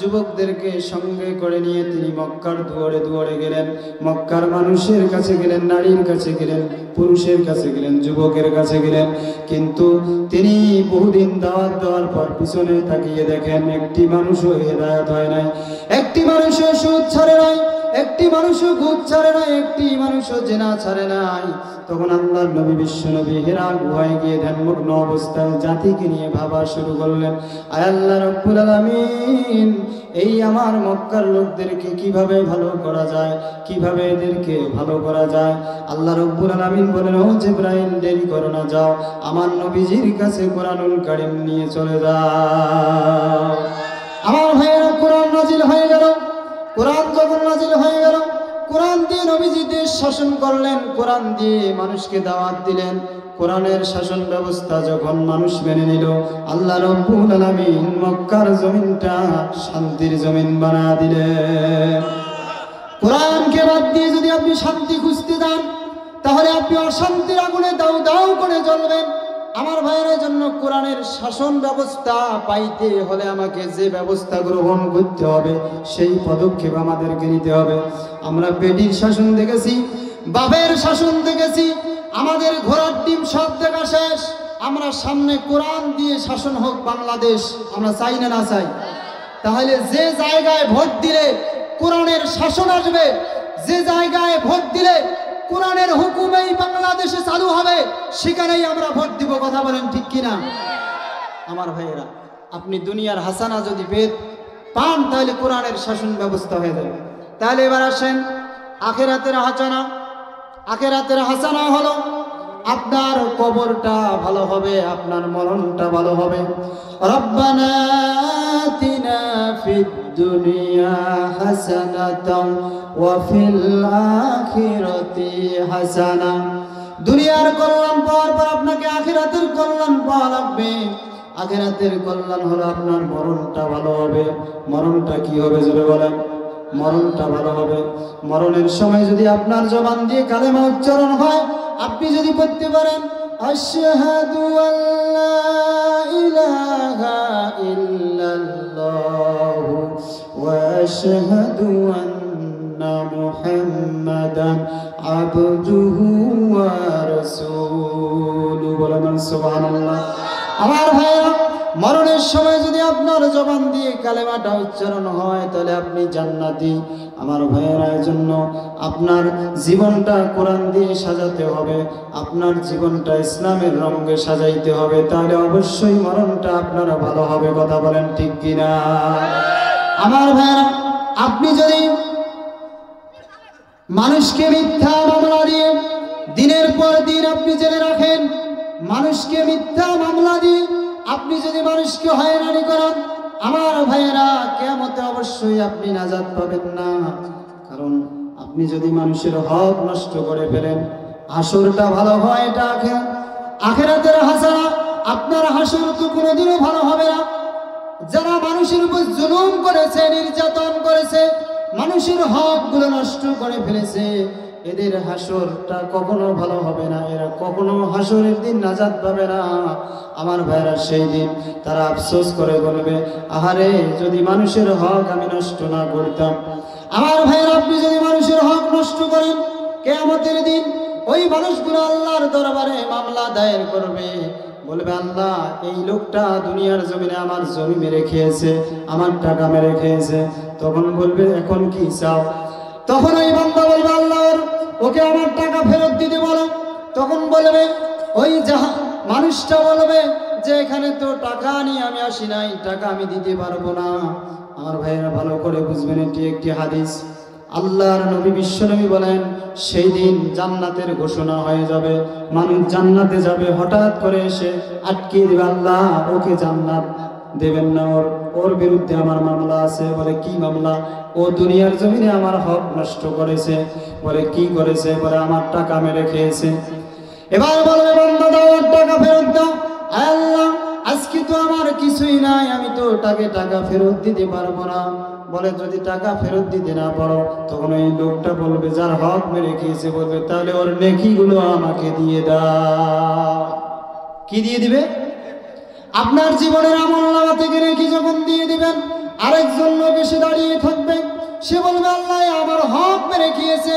যুবকদেরকে সঙ্গে করে নিয়ে তিনি মক্কার দুয়ারে দুয়ারে গেলেন। মক্কার মানুষের কাছে গেলেন, নারীর কাছে গেলেন, পুরুষের কাছে গেলেন, যুবকের কাছে গেলেন। কিন্তু তিনি বহুদিন দাওয়াত দেওয়ার পর পিছনে তাকিয়ে দেখেন, একটি মানুষও হেদায়েত হয় নাই, একটি মানুষও সুদ ছাড়ে নাই, একটি মানুষও ঘুষ ছাড়ে নাই, একটি মানুষও জিনা ছাড়ে নাই। তখন আল্লাহর নবী, বিশ্ব নবী হেরা গুহায় গিয়ে ধ্যানমগ্ন অবস্থায় জাতিকে নিয়ে ভাবা শুরু করলেন, আয় আল্লাহ রাব্বুল আলামিন, এই আমার মক্কার লোকদেরকে কিভাবে ভালো করা যায়, কিভাবে এদেরকে ভালো করা যায়। আল্লাহ রাব্বুল আলামিন বলেন, ও জিবরাইল, দেরি করো না, যাও আমার নবীজির কাছে কোরআনুল কারীম নিয়ে চলে যাও। আমার ভাইয়েরা, কোরআন নাজিল হয়ে গেল। কোরআন যখন নাজিল হয়ে গেল, কোরআন দিয়ে নবীজি দেশ শাসন করলেন, কোরআন দিয়ে মানুষকে দাওয়াত দিলেন। কোরআনের শাসন ব্যবস্থা যখন মানুষ মেনে নিল, আল্লাহ রাব্বুল আলামিন মক্কার জমিনটা শান্তির জমিন বানায় দিলেন। কোরআনকে বাদ দিয়ে যদি আপনি শান্তি খুঁজতে যান, তাহলে আপনি অশান্তির আগুনে দাউ দাউ করে জ্বলবেন। আমার ভাইয়ের জন্য কোরআনের শাসন ব্যবস্থা পাইতে হলে আমাকে যে ব্যবস্থা গ্রহণ করতে হবে সেই পদক্ষেপ আমাদেরকে নিতে হবে। আমরা বেটির শাসন দেখেছি, বাপের শাসন দেখেছি, আমাদের ঘোড়ার ডিম সব দেখা শেষ। আমরা সামনে কোরআন দিয়ে শাসন হোক বাংলাদেশ, আমরা চাই না, না চাই? তাহলে যে জায়গায় ভোট দিলে কোরআনের শাসন আসবে, যে জায়গায় ভোট দিলে কোরআনের হুকুমেই বাংলাদেশে চালু হবে, সেখানেই আমরা ভোট দিব। কথা বলেন ঠিক কিনা? আমার ভাইয়েরা, আপনি দুনিয়ার হাসানা যদি পান তাহলে কোরআনের শাসন ব্যবস্থা হয়ে যাবে। তাহলে এবার আসেন আখিরাতের হাসানা। আখিরাতের হাসানা হলো আপনার কবরটা ভালো হবে, আপনার মরণটা ভালো হবে। রব্বানা আতিনা ফিদ দুনিয়া হাসানাতাও ওয়া ফিল আখিরাতি হাসানা। দুনিয়ার কল্যাণ পাওয়ার পর আপনাকে আখিরাতের কল্যাণ পাওয়া লাগবে। আখিরাতের কল্যাণ হলো আপনার মরণটা ভালো হবে। মরণটা কি হবে জোরে বলেন? মরণটা ভালো হবে। মরণের সময় যদি আপনার জবান দিয়ে কালেমা উচ্চারণ হয়, আপনি যদি পড়তে পারেন আশহাদু আল্লা ইলাহা ইল্লাল্লাহু ওয়া আশহাদু আন্না মুহাম্মাদান আবদুহু ওয়া রাসূলুহু, বলেন সুবহানাল্লাহ। আমার ভাইরা, মরণের সময় যদি আপনার জবান দিয়ে কালেমাটা উচ্চারণ হয় তাহলে আপনি জান্নাতি। আমার ভাইয়েরা, জন্য আপনার জীবনটা কোরআন দিয়ে সাজাতে হবে, আপনার জীবনটা ইসলামের রঙে সাজাইতে হবে, তাহলে অবশ্যই মরণটা আপনারা ভালো হবে। কথা বলেন ঠিক কিনা? আমার ভাইয়েরা, আপনি যদি মানুষকে মিথ্যা মামলা দিয়ে দিনের পর দিন আপনি জেনে রাখেন, মানুষকে মিথ্যা মামলা দিয়ে আপনি যদি মানুষকে হয়রানি করেন, আমার ভাইয়েরা, কিয়ামতে অবশ্যই আপনি নাজাত পাবেন না। কারণ আপনি যদি মানুষের হক নষ্ট করে ফেলেন, হাসরটা ভালো হয়, এটা আখিরাতের হাসানা। আপনার হাসর তো কোনোদিনও ভালো হবে না। যারা মানুষের উপর জুলুম করেছে, নির্যাতন করেছে, মানুষের হকগুলো নষ্ট করে ফেলেছে, এদের হাসরটা কখনো ভালো হবে না। এরা কখনো হাসরের দিন নাজাত পাবে না। আমার ভাইরা, সেই দিন তারা আফসোস করে বলবে, আহারে, যদি মানুষের হক আমি নষ্ট না করতাম। আমার ভাইরা, আপনি যদি মানুষের হক নষ্ট করেন, কিয়ামতের দিন ওই মানুষগুলো আল্লাহর দরবারে মামলা দায়ের করবে, বলবে, আল্লাহ, এই লোকটা দুনিয়ার জমিনে আমার জমি মেরে খেয়েছে, আমার টাকা মেরে খেয়েছে। তখন বলবে, এখন কি চাও? তখন ওই বান্দা বলবে, আল্লাহ, ওকে আমার টাকা ফেরত দিতে বলো। তখন বলবে ওই মানুষটা বলবে যে এখানে তো টাকা নিয়ে আমি আসি নাই, টাকা আমি দিতে পারবো না। আমার ভাইয়েরা, ভালো করে বুঝবেন, এটি একটি হাদিস। আল্লাহর নবী বিশ্বনবী বলেন, সেই দিন জান্নাতের ঘোষণা হয়ে যাবে, মানুষ জান্নাতে যাবে, হঠাৎ করে এসে আটকে দিবে, আল্লাহ ওকে জান্নাত দেবেন না, ওর বিরুদ্ধে আমার মামলা আছে। বলে, কি মামলা? ও দুনিয়ার জমিনে আমার হক নষ্ট করেছে। বলে, কি করেছে? বলে, আমার টাকা মেরে খেয়েছে। এবার বলবে, বান্দা, দাও, ওর টাকা ফেরত দাও। আল্লাহ, আজকে তো আমার কিছুই নাই, আমি তো টাকা ফেরত দিতে পারবো না। বলে, যদি টাকা ফেরত দিতে না পারো, তখন ওই লোকটা বলবে, যার হক মেরে খেয়েছে, বলবে, তাহলে ওর নেকিগুলো আমাকে দিয়ে দাও। কি দিয়ে দিবে? আপনার জীবনের আমলনামা থেকে নেকি যখন দিয়ে দিবেন, আরেকজন লোক এসে দাঁড়িয়ে থাকবে, সে বলবে, আল্লাহ আমার হক মেরে খেয়েছে,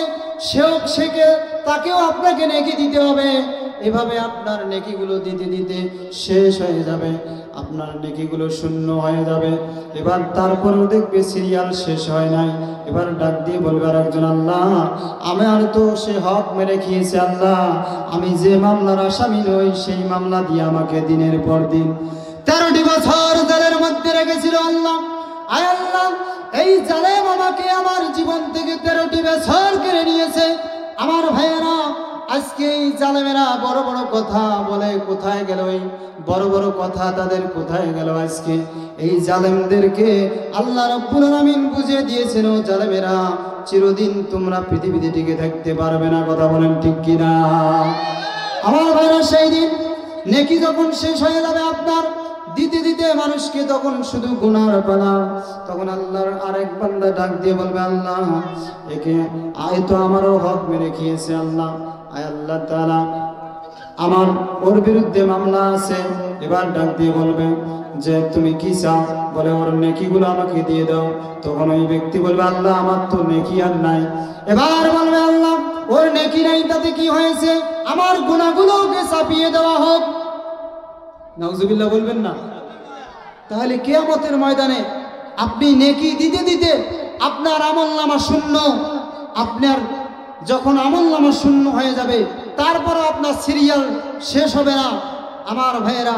তাকেও আপনাকে নেকি দিতে হবে। এভাবে আপনার নেকিগুলো দিতে দিতে শেষ হয়ে যাবে, আপনার নেকিগুলো শূন্য হয়ে যাবে। এবার তারপরেও দেখবে সিরিয়াল শেষ হয় নাই। এবার ডাক দিয়ে বলবে আরেকজন, আল্লাহ, আমার তো সে হক মেরে খেয়েছে, আল্লাহ আমি যে মামলার আসামি নই, সেই মামলা দিয়ে আমাকে দিনের পর দিন 13টি বছর জেলের মধ্যে রেখেছিল। আল্লাহ, আয় আল্লাহ, এই জালেম আমাকে আমার জীবন থেকে 13টি বছর কেড়ে নিয়েছে। আমার ভাইয়েরা, আজকে এই জালেমেরা বড় বড় কথা বলে, কোথায় গেল এই বড় বড় কথা? তাদের কোথায় গেল? আজকে এই জালেমদেরকে আল্লাহ রাব্বুল আলামিন বুঝিয়ে দিয়েছেন, ও জালেমেরা, চিরদিন তোমরা পৃথিবীতে টিকে থাকতে পারবে না। কথা বলেন ঠিক কিনা? আমার ভাইরা, সেই দিন নেকি যখন শেষ হয়ে যাবে আপনার, দিতে দিতে মানুষকে তখন শুধু গুনার পালা। তখন আল্লাহর আরেক বান্দা ডাক দিয়ে বলবে, আল্লাহ, একে আয় তো আমারও হক মেরে খেয়েছে, আল্লাহ, আয় আল্লাহ তাআলা আমার ওর বিরুদ্ধে মামলা আছে। এবার ডাক দিয়ে বলবে যে তুমি কি চাও? বলে ওর নেকিগুলো আমাকে দিয়ে দাও। তখন ওই ব্যক্তি বলবে আল্লাহ আমার তো নেকি আর নাই। এবার বলবে আল্লাহ ওর নেকি নাই তাতে কি হয়েছে, আমার গুনাহগুলোকে চাপিয়ে দেওয়া হোক। নাউজুবিল্লাহ বলবেন না? তাহলে কিয়ামতের ময়দানে আপনি নেকি দিতে দিতে আপনার আমলনামা শূন্য, আপনার যখন আমলনামা শূন্য হয়ে যাবে তারপরে আপনার সিরিয়াল শেষ হবে না আমার ভাইয়েরা,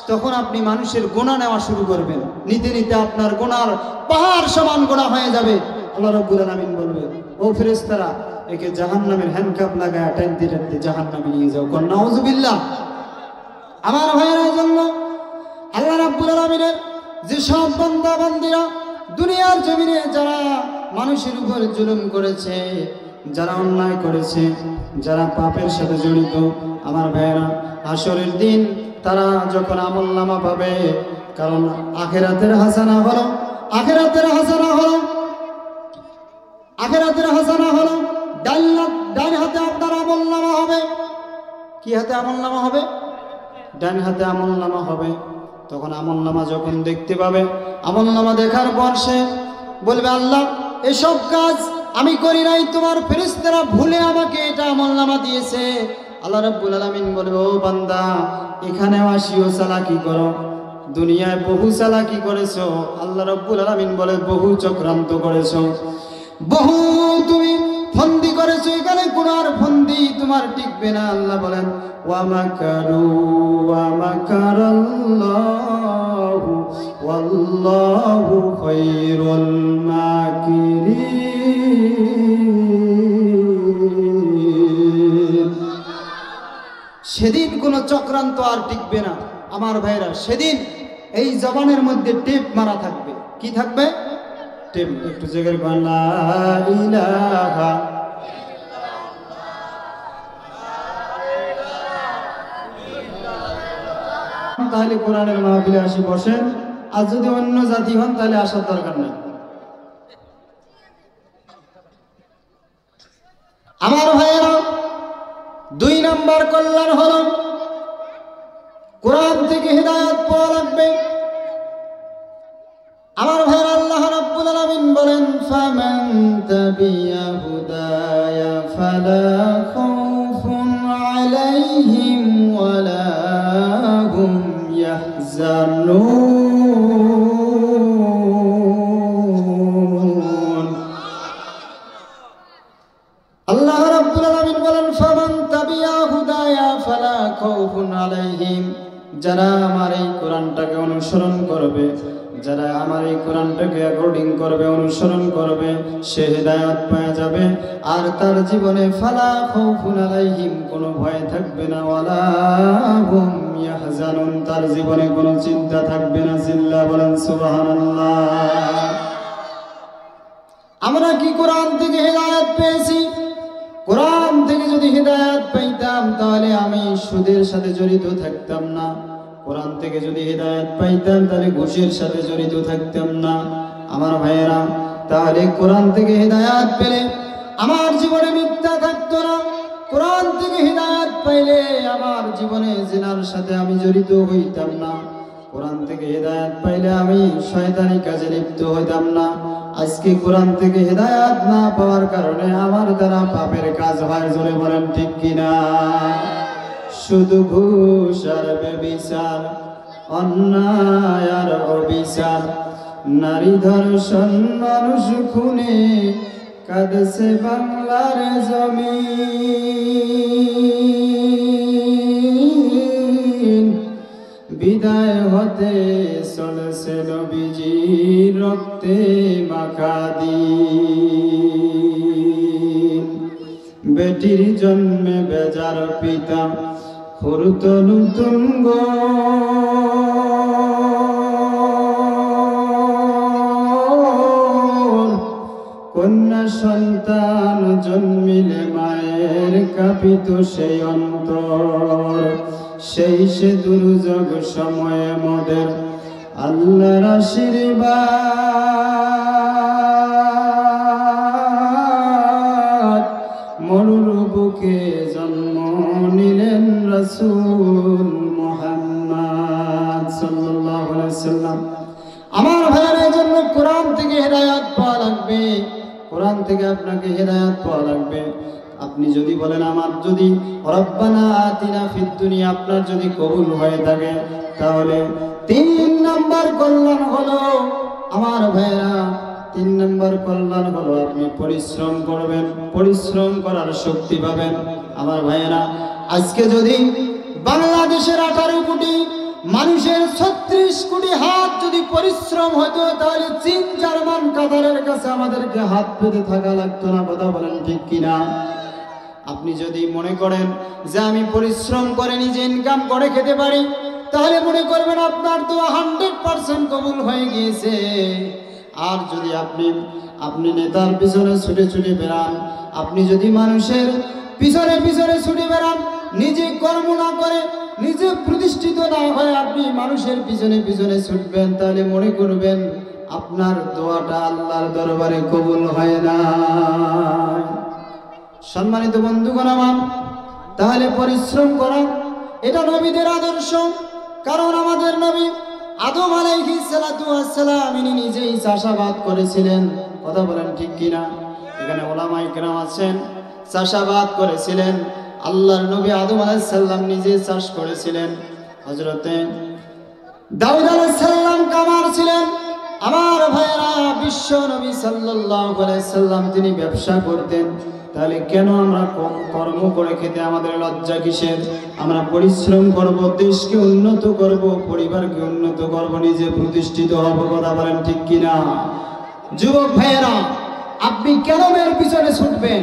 তখন আপনি মানুষের গোনা নেওয়া শুরু করবেন। নিতে নিতে আপনার গোনার পাহাড় সমান গোনা হয়ে যাবে। আল্লাহ রাব্বুল আলামিন বলবে ও ফেরেশতারা একে জাহান্নামের হ্যান্ডকাপ লাগায় টানতে টানতে জাহান্নামে নিয়ে যাও। কোন নাউজুবিল্লাহ। আমার ভাইয়ের জন্য আল্লাহ রাব্বুল আলামিনের যে সব বান্দা বান্দীরা দুনিয়ার জমিনে যারা মানুষের উপর জুলুম করেছে, যারা অন্যায় করেছে, যারা পাপের সাথে জড়িত, আমার ভাইয়েরা হাসরের দিন তারা যখন আমলনামা পাবে, কারণ আখিরাতের হাসানা হলো ডান হাতে আপনার আমলনামা হবে। কি হাতে আমলনামা হবে? ডান হাতে আমলনামা হবে। তখন আমলনামা যখন দেখতে পাবে, আমলনামা দেখার পর সে বলবে আল্লাহ এসব কাজ আমি করি নাই, তোমার ফেরেশতারা ভুলে আমাকে এটা আমলনামা দিয়েছে। আল্লাহ রাব্বুল আলামিন বলবে ও বান্দা এখানেও আসিও চালাকি করো, দুনিয়ায় বহু চালাকি করেছো। আল্লাহ রাব্বুল আলামিন বলে বহু চক্রান্ত করেছো, বহু তুমি ফন্দি করেছো, এখানে গুনার ফন্দি তোমার টিকবে না। আল্লাহ বলেন ওয়া মাকারু ওয়া মাকারাল্লাহু ওয়াল্লাহু খায়রুল মাকিরিন। সেদিন কোনো চক্রান্ত আর টিকবে না আমার ভাইরা। সেদিন এই জবানের মধ্যে টেপ মারা থাকবে। কি থাকবে? টেপ। একটু জায়গায় লা ইলাহা তাহলে কোরআনের মাহফিলে আসি বসেন, আর যদি অন্য জাতি হন তাহলে আসার দরকার নেই। আমার ভাইয়েরা 2 নাম্বার কল্যাণ হলো কোরআন থেকে হিদায়াত পাওয়া লাগবে। আমার ভাইয়েরা আল্লাহ রাব্বুল আলামিন বলেন ফামান তাবিয়া হুদায়া ফালা খাউফুন আলাইহিম ওয়ালা হুম ইয়াহজানুন। আল্লাহ রাব্বুল আলামিন বলেন ফামান তাবিয়া হুদায়া ফালা খাউফুন আলাইহিম, যারা আমার এই কোরআনটাকে অনুসরণ করবে, যারা আমার এই কোরআনটাকে অ্যাকর্ডিং করবে, অনুসরণ করবে, সে হেদায়েত পেয়ে যাবে। আর তার জীবনে ফালা খাউফুন আলাইহিম, কোনো ভয় থাকবে না, ওয়ালা হুম ইয়াহজানুন, তার জীবনে কোনো চিন্তা থাকবে না। জিল্লা বলেন সুবহানাল্লাহ। আমরা কি কোরআন থেকে হেদায়েত পেয়েছি? কোরআন থেকে যদি হেদায়েত পাইতাম তাহলে আমি সুদের সাথে জড়িত থাকতাম না। কোরআন থেকে যদি হেদায়েত পাইতাম তাহলে ঘুষের সাথে জড়িত থাকতাম না। আমার ভাইয়েরা তাহলে কোরআন থেকে হেদায়েত পেলে আমার জীবনে মিথ্যা থাকতো না। কোরআন থেকে হেদায়েত পাইলে আমার জীবনে জিনার সাথে আমি জড়িত হইতাম না। কোরআন থেকে হেদায়েত পাইলে আমি শয়তানি কাজে লিপ্ত হইতাম না। আজকে কোরআন থেকে হেদায়েত না পাওয়ার কারণে আমার দ্বারা পাপের কাজ হয়। জোরে বলেন ঠিক কিনা? শুধু ঘুষ আর ব্যভিচার, অন্যায় আর অবিচার, নারী ধর্ষণ, মানুষ খুনে কাঁদছে বাংলার জমিন। বিদায় হতে চলেছে নবীজির রক্তে মাখা দিন। বেটির জন্মে বেজার পিতা হুরতনু তুঙ্গ, কন্যা সন্তান জন্মিলে মায়ের কাঁপিত সেই অন্তর। সেই সে দুর্যোগ সময়ে মোদের আল্লাহর আশীর্বাদ, মরুর বুকে জন্ম নিলেন রাসূল। লাগবে, কোরআন থেকে আপনাকে হেদায়েত পাওয়া লাগবে। আপনি যদি বলেন আমার যদি রব্বানা আতিনা ফিদ দুনিয়া আপনার যদি কবুল হয়ে থাকে, তাহলে 3 নম্বর কল্যাণ হলো আমার ভাইরা, 3 নম্বর কল্যাণ হলো আপনি পরিশ্রম করবেন, পরিশ্রম করার শক্তি পাবেন। আমার ভাইরা, আজকে যদি বাংলাদেশের 18 কোটি মানুষের 36 কোটি হাত যদি পরিশ্রম হতো, তাহলে চীন, জার্মান, কাতারের কাছে আমাদেরকে হাত পেতে থাকা লাগতো না। কথা বলেন ঠিক কিনা? আপনি যদি মনে করেন যে আমি পরিশ্রম করে নিজে ইনকাম করে খেতে পারি, তাহলে মনে করবেন আপনার তো 100% কবুল হয়ে গিয়েছে। আর যদি আপনি নেতার পিছনে ছুটে ছুটে বেড়ান, আপনি যদি মানুষের পিছনে পিছনে ছুটে বেড়ান, নিজে কর্ম না করে, নিজে প্রতিষ্ঠিত না হয়ে আপনি মানুষের পিছনে পিছনে ছুটবেন, তাহলে মনে করবেন আপনার দোয়াটা আল্লাহর দরবারে কবুল হয় না। সম্মানিত বন্ধুগণ আমার, তাহলে পরিশ্রম করা এটা নবীদের আদর্শ। কারণ আমাদের নবী আদম আলাইহিস সালাতু ওয়াস সালাম ইনি নিজেই চাষাবাদ করেছিলেন। কথা বলেন ঠিক কিনা? এখানে ওলামায়ে কেরাম আছেন, চাষাবাদ করেছিলেন। আল্লাহর নবী আদম আলাইহিস সালাম নিজে চাষ করেছিলেন। হযরতে দাউদ আলাইহিস সালাম কামার ছিলেন। আমার ভাইরা, বিশ্ব নবী সাল্লাল্লাহু আলাইহি সাল্লাম তিনি ব্যবসা করতেন। তাহলে কেন আমরা কর্ম করে খেতে আমাদের লজ্জা কিসের? আমরা পরিশ্রম করব, দেশকে উন্নত করব, পরিবারকে উন্নত করব, নিজে প্রতিষ্ঠিত হব। কথা বলেন ঠিক কিনা? যুবক ভাইয়েরা, আপনি কেন মেয়ের পিছনে ছুটবেন?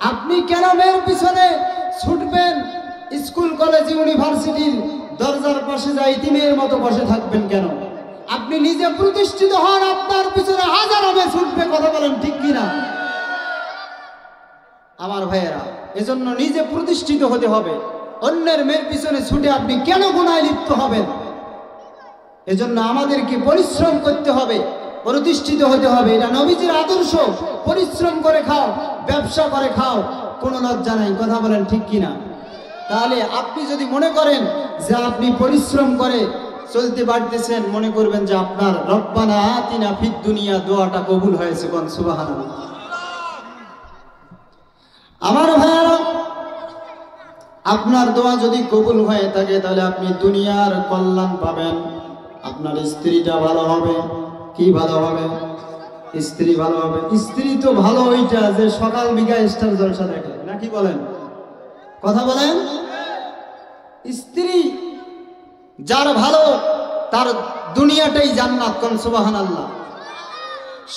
আপনি কেন মেয়ের পিছনে ছুটবেন? স্কুল, কলেজ, ইউনিভার্সিটির দরজার পাশে যাই ইতিমের মতো বসে থাকবেন কেন? আপনি নিজে প্রতিষ্ঠিত হন, আপনার পিছনে হাজারো মেয়ে ছুটবে। কথা বলেন ঠিক কিনা? আমার ভাইয়েরা, এজন্য নিজে প্রতিষ্ঠিত হতে হবে। অন্যের মেয়ের পিছনে ছুটে আপনি কেন গুনাহে লিপ্ত হবেন? এজন্য আমাদেরকে পরিশ্রম করতে হবে, প্রতিষ্ঠিত হতে হবে। এটা নবীজির আদর্শ। পরিশ্রম করে খাও, ব্যবসা করে খাও, কোনো লজ্জা নাই। কথা বলেন ঠিক কিনা? তাহলে আপনি যদি মনে করেন যে আপনি পরিশ্রম করে চলতে পারতেছেন, মনে করবেন যে আপনার রব্বানা আতিনা ফিদ দুনিয়া দোয়াটা কবুল হয়েছে। কোন সুবহানাল্লাহ। আমার ভাইয়েরা, আপনার দোয়া যদি কবুল হয়ে থাকে, তাহলে আপনি দুনিয়ার কল্যাণ পাবেন। আপনার স্ত্রীটা ভালো হবে। কি ভালো হবে? স্ত্রী ভালো হবে। স্ত্রী তো ভালো ওইটা যে সকাল বিকাল স্টার জলসা দেখে, নাকি বলেন? কথা বলেন। স্ত্রী যার ভালো, তার দুনিয়াটাই জান্নাত। কোন সুবহানাল্লাহ।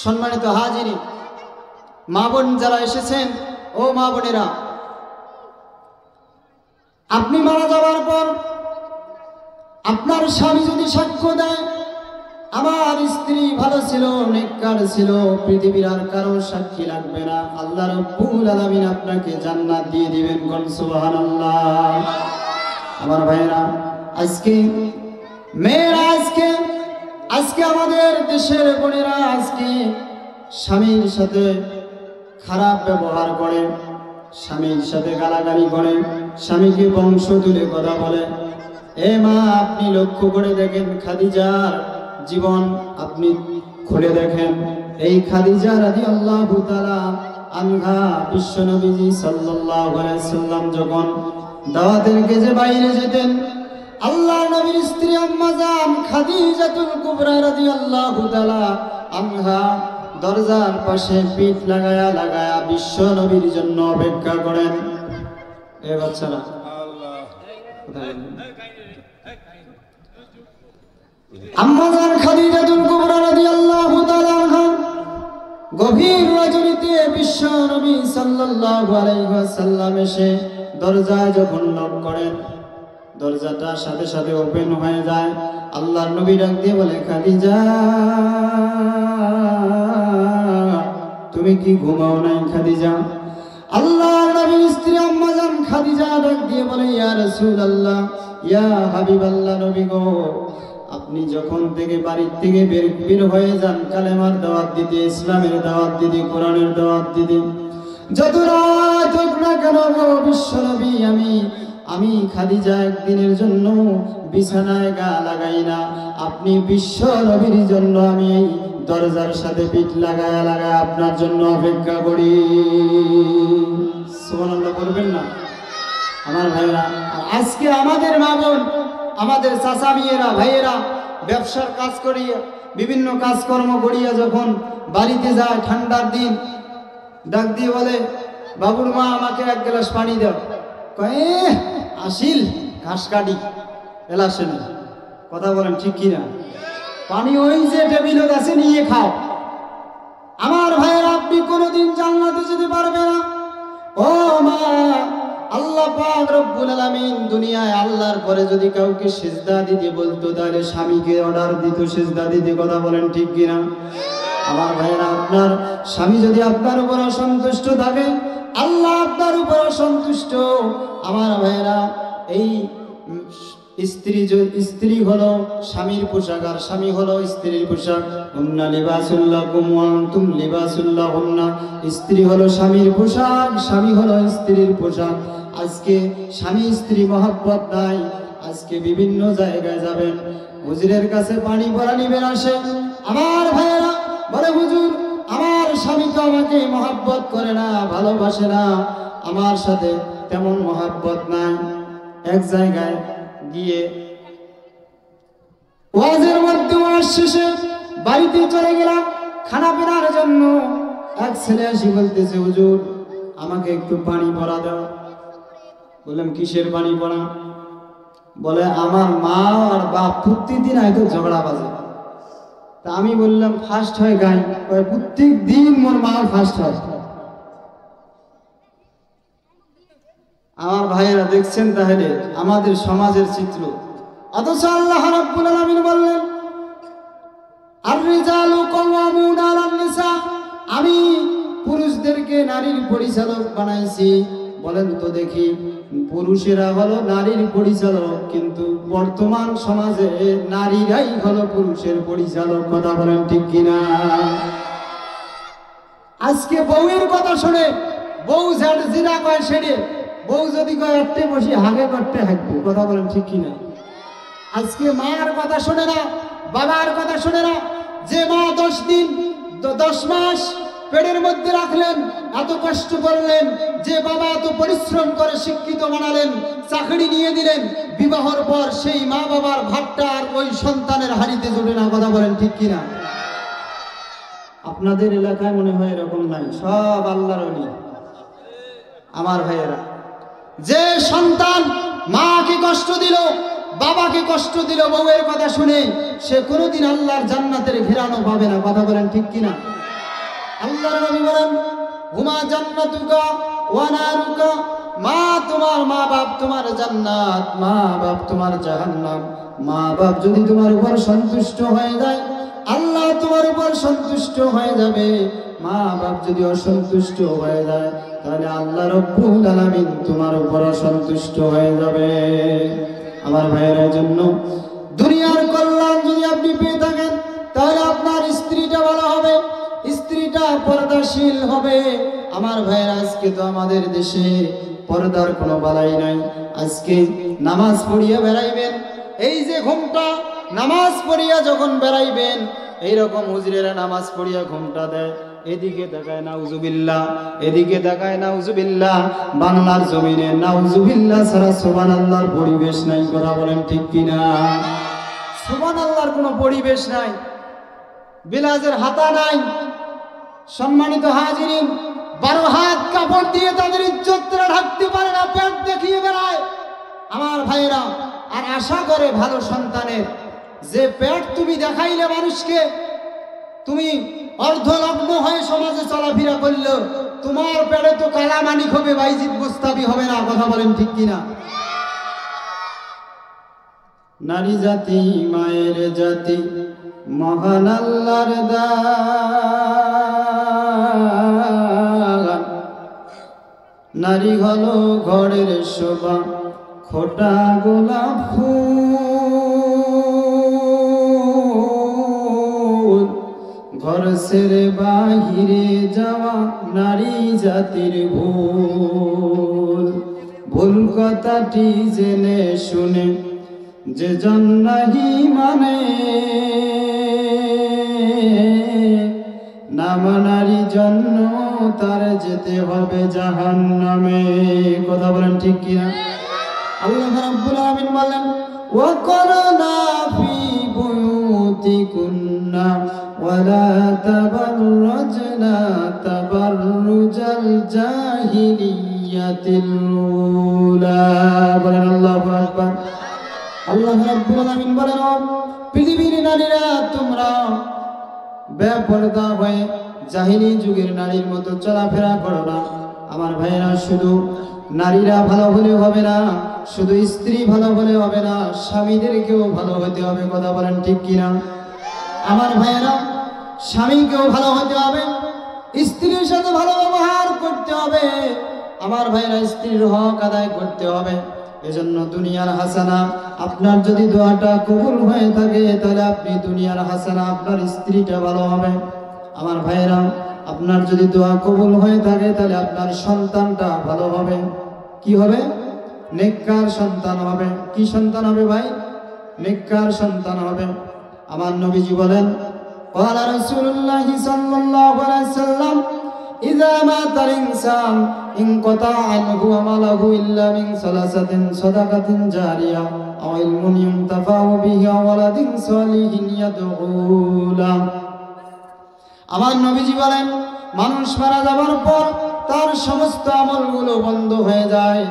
সম্মানিত হাজিরি, মা বোন যারা এসেছেন, ও মা বোনেরা, আপনি মারা যাওয়ার পর আপনার স্বামী যদি সাক্ষ্য দেয় আমার স্ত্রী ভালো ছিল, নেককার ছিল, পৃথিবীর আর কারো সাক্ষী লাগবে না, আল্লাহ রাব্বুল আলামিন আপনাকে জান্নাত দিয়ে দিবেন। কোন সুবহানাল্লাহ। আমার ভাইয়েরা, আজকে মেয়েরা, আজকে আমাদের দেশের বোনেরা আজকে স্বামীর সাথে খারাপ ব্যবহার করে, স্বামীর সাথে গালাগালি করে, স্বামীকে বংশ তুলে কথা বলে। এ মা, আপনি লক্ষ্য করে দেখেন খাদিজার জীবন আপনি খুলে দেখেন। এই খাদিজা রাদিয়াল্লাহু তাআলা আনহা বিশ্ব নবীজি সাল্লাল্লাহু আলাইহি সাল্লাম যখন দাওয়াতের কাজে বাইরে যেতেন, আল্লাহর নবীর স্ত্রী আম্মা জান খাদিজাতুল কুবরা রাদিয়াল্লাহু তাআলা আনহা দরজার পাশে পিঠ লাগায়া বিশ্ব নবীর জন্য অপেক্ষা করেন। এ বাচ্চারা, আম্মা জান খাদিজাতুল কুবরা রাদিয়াল্লাহু তাআলা আনহা গভীর রজনীতে বিশ্ব নবী সাল্লাল্লাহু আলাইহি ওয়াসাল্লাম এসে দরজায় যখন নক করেন, দরজাটা সাথে সাথে ওপেন হয়ে যায়। আল্লাহর নবী ডাক দিয়ে বলে, খাদিজা, তুমি কি ঘুমাও নাই খাদিজা? আল্লাহর নবীর স্ত্রী আম্মা জান খাদিজা ডাক দিয়ে বলে, ইয়া রাসূলুল্লাহ, ইয়া হাবিবাল্লাহ, নবী গো, আপনি যখন থেকে বাড়ির থেকে বের হয়ে যান কালেমার দাওয়াত দিতে, ইসলামের দাওয়াত দিতে, কোরআনের দাওয়াত দিতে, যত রাত হোক না কেন গো বিশ্ব নবী, আমি খাদিজা একদিনের জন্য বিছানায় গা লাগাই না। আপনি বিশ্ব নবীর জন্য আমি দরজার সাথে পিঠ লাগায় লাগায় আপনার জন্য অপেক্ষা করি। সুবহানাল্লাহ বলবেন না আমার ভাইরা? আজকে আমাদের মা বোন, আমাদের চাচা মেয়েরা, ভাইয়েরা ব্যবসার কাজ করিয়া, বিভিন্ন কাজকর্ম করিয়া যখন বাড়িতে যায় ঠান্ডার দিন, ডাক দিয়ে বলে, বাবুর মা আমাকে এক গ্লাস পানি দাও। কয়ে আসিল ঘাস কাটি এলাসেন। কথা বলেন ঠিক কিনা? পানি ওই যে টেবিলত আছে, নিয়ে খাও। আমার ভাইয়েরা, আপনি কোনোদিন জান্নাতে যেতে পারবে না। ও মা, আল্লাহ পাক রব্বুল আলামিন দুনিয়ায় আল্লাহর পরে যদি কাউকে সিজদা দিতে বলতো, তাহলে স্বামীকে অর্ডার দিত সিজদা দিতে। কথা বলেন ঠিক কিনা? আমার ভাইয়েরা, আপনার স্বামী যদি আপনার উপর অসন্তুষ্ট থাকে, আল্লাহ আপনার উপর অসন্তুষ্ট। আমার ভাইয়েরা, এই স্ত্রী হলো স্বামীর পোশাক, আর স্বামী হলো স্ত্রীর পোশাক। হুন্না লিবাসুল লাকুম ওয়া আনতুম লিবাসুল লাহুন্না। স্ত্রী হলো স্বামীর পোশাক, স্বামী হলো স্ত্রীর পোশাক। আজকে স্বামী স্ত্রী মহব্বত নাই। আজকে বিভিন্ন জায়গায় যাবেন, হুজুরের কাছে পানি পড়া নিবেন, আসে আমার ভাইয়েরা বলে, হুজুর আমার স্বামী তো আমাকে মহব্বত করে না, ভালোবাসে না, আমার সাথে তেমন মহব্বত নাই। এক জায়গায় গিয়ে ওয়াজের মধ্যে, ওয়াজ শেষে বাড়িতে চলে গেলাম খানা পিনার জন্য। এক ছেলে আসি বলতেছে, হুজুর আমাকে একটু পানি পড়া দাও। বললাম কিসের পানি পড়া? বলে আমার মা আর বাপ প্রতিদিন হয়তো ঝগড়া বাজে। তা আমি বললাম ফার্স্ট হয় গাই? প্রত্যেক দিন মোর মা ফার্স্ট হয়। আমার ভাইয়েরা দেখছেন তাহলে আমাদের সমাজের চিত্র। অথচ আল্লাহ রাব্বুল আলামিন বললেন, আর-রিজালু কাওয়ামুনা আলান নিসা, আমি পুরুষদেরকে নারীর পরিচালক বানাইছি। বলেন তো দেখি, পুরুষেরা হলো নারীর পরিচালক, কিন্তু বর্তমান সমাজে নারীরাই হলো পুরুষের পরিচালক। কথা বলেন ঠিক কিনা? আজকে বউয়ের কথা শুনে বউ যেটা কয় সেরে, বউ যদি কয় আটটে বসি হাগে করতে হাঁকবো। কথা বলেন ঠিক কিনা? আজকে মার কথা শুনে না, বাবার কথা শুনে না। যে মা 10 দিন 10 মাস পেটের মধ্যে রাখলেন, এত কষ্ট করলেন, যে বাবা এত পরিশ্রম করে শিক্ষিত বানালেন, চাকরি নিয়ে দিলেন, বিবাহর পর সেই মা বাবার ভাতটা আর ওই সন্তানের হাড়িতে জোটে না। কথা বলেন ঠিক কিনা? আপনাদের এলাকায় মনে হয় এরকম নাই, সব আল্লাহর ওলি। আমার ভাইয়েরা, যে সন্তান মাকে কষ্ট দিল, বাবাকে কষ্ট দিল বউয়ের কথা শুনে, সে কোনোদিন আল্লাহর জান্নাতের ঘেরানো পাবে না। কথা বলেন ঠিক কিনা? আল্লাহর নবী বলেন, হুমা জান্নাতুকা ওয়া নারুকা, মা তোমার, মা বাপ তোমার জান্নাত, মা বাপ তোমার জাহান্নাম। মা বাপ যদি তোমার উপর সন্তুষ্ট হয়ে যায়, আল্লাহ তোমার উপর সন্তুষ্ট হয়ে যাবে। মা বাপ যদি অসন্তুষ্ট হয়ে যায়, তাহলে আল্লাহ রাব্বুল আলামিন তোমার উপর অসন্তুষ্ট হয়ে যাবে। আমার ভাইয়ের জন্য দুনিয়ার কল্যাণ যদি আপনি পেয়ে থাকেন, তাহলে আপনার স্ত্রীটা ভালো হবে, স্ত্রীটা পর্দাশীল হবে। আমার ভাইয়ের, আজকে তো আমাদের দেশে পর্দার কোনো বালাই নাই। আজকে নামাজ পড়িয়া বেড়াইবেন, এই যে ঘুমটা, নামাজ পড়িয়া যখন বেড়াইবেন, এইরকম হুজুরেরা নামাজ পড়িয়া ঘুমটা দেয়, এদিকে তাকায় নাউজুবিল্লাহ, এদিকে তাকায় নাউজুবিল্লাহ। বাংলার জমিনে নাউজুবিল্লাহ ছাড়া সুবহানাল্লাহর পরিবেশ নাই। কথা বলেন ঠিক কিনা? সুবহানাল্লাহর কোনো পরিবেশ নাই, বিলাজের হাতা নাই। সম্মানিত হাজিরিন, 12 হাত কাপড় দিয়ে তাদের ইজ্জতটা ঢাকতে পারে না, পেট দেখিয়ে বেড়ায়। আমার ভাইরা, আর আশা করে ভালো সন্তানের, যে পেট তুমি দেখাইলে মানুষকে, তুমি অর্ধনগ্ন হয়ে সমাজে চলাফেরা করলে, তোমার পেটে তো কালা মানিক হবে, বাইজিদ মুস্তাবি হবে না। কথা বলেন ঠিক কিনা? নারী জাতি মায়ের জাতি, মহান আল্লাহর দান। নারী হলো ঘরের শোভা, খোটা গোলাপ ফুল। ঘর ছেড়ে বাহিরে যাওয়া নারী জাতির ভুল। ভুল কথাটি জেনে শুনে যে জন নাহি মানে, নাম নারী জন্য তার যেতে হবে জাহান্নামে। কথা বলেন ঠিক কিনা? আল্লাহ রাব্বুল আলামিন বলেন ওয়াকরনা ফি বুয়ুতিকুন্না ওয়ালা তাবাররাজনা তাবাররুজাল জাহিলিয়াতিল উলা। বলেন আল্লাহু আকবার। আল্লাহ রাব্বুল আলামিন বলেন পৃথিবীর নারীরা তোমরা বেপরদা হয়ে জাহিলি যুগের নারীর মতো চলাফেরা করো না। আমার ভাইয়েরা, শুধু নারীরা ভালো হলে হবে না, শুধু স্ত্রী ভালো হলে হবে না, স্বামীদেরকেও ভালো হতে হবে। কথা বলেন ঠিক কিনা? আমার ভাইয়েরা, স্বামীকেও ভালো হতে হবে, স্ত্রীর সাথে ভালো ব্যবহার করতে হবে। আমার ভাইয়েরা, স্ত্রীর হক আদায় করতে হবে। এজন্য দুনিয়ার হাসানা, আপনার যদি দোয়াটা কবুল হয়ে থাকে তাহলে আপনি দুনিয়ার হাসানা, আপনার স্ত্রীটা ভালো হবে। আমার ভাইয়েরা, আপনার যদি দোয়া কবুল হয়ে থাকে তাহলে আপনার সন্তানটা ভালো হবে। কি হবে? নেককার সন্তান হবে। কি সন্তান হবে ভাই? নেককার সন্তান হবে। আমার নবীজি বলেন ক্বালা রাসূলুল্লাহি সাল্লাল্লাহু আলাইহি সাল্লাম ইযা মাতাল ইনসান ইনকাতা আনহু আমালুহু ইল্লা মিন সালাসাতিন সাদাকাতিন জারিয়া আও ইলমুন ইউনতাফাউ বিহি আও ওয়ালাদিন সালিহিন ইয়াদউ লাহু। আমার নবীজি বলেন মানুষ মারা যাবার পর তার সমস্ত আমলগুলো বন্ধ হয়ে যায়,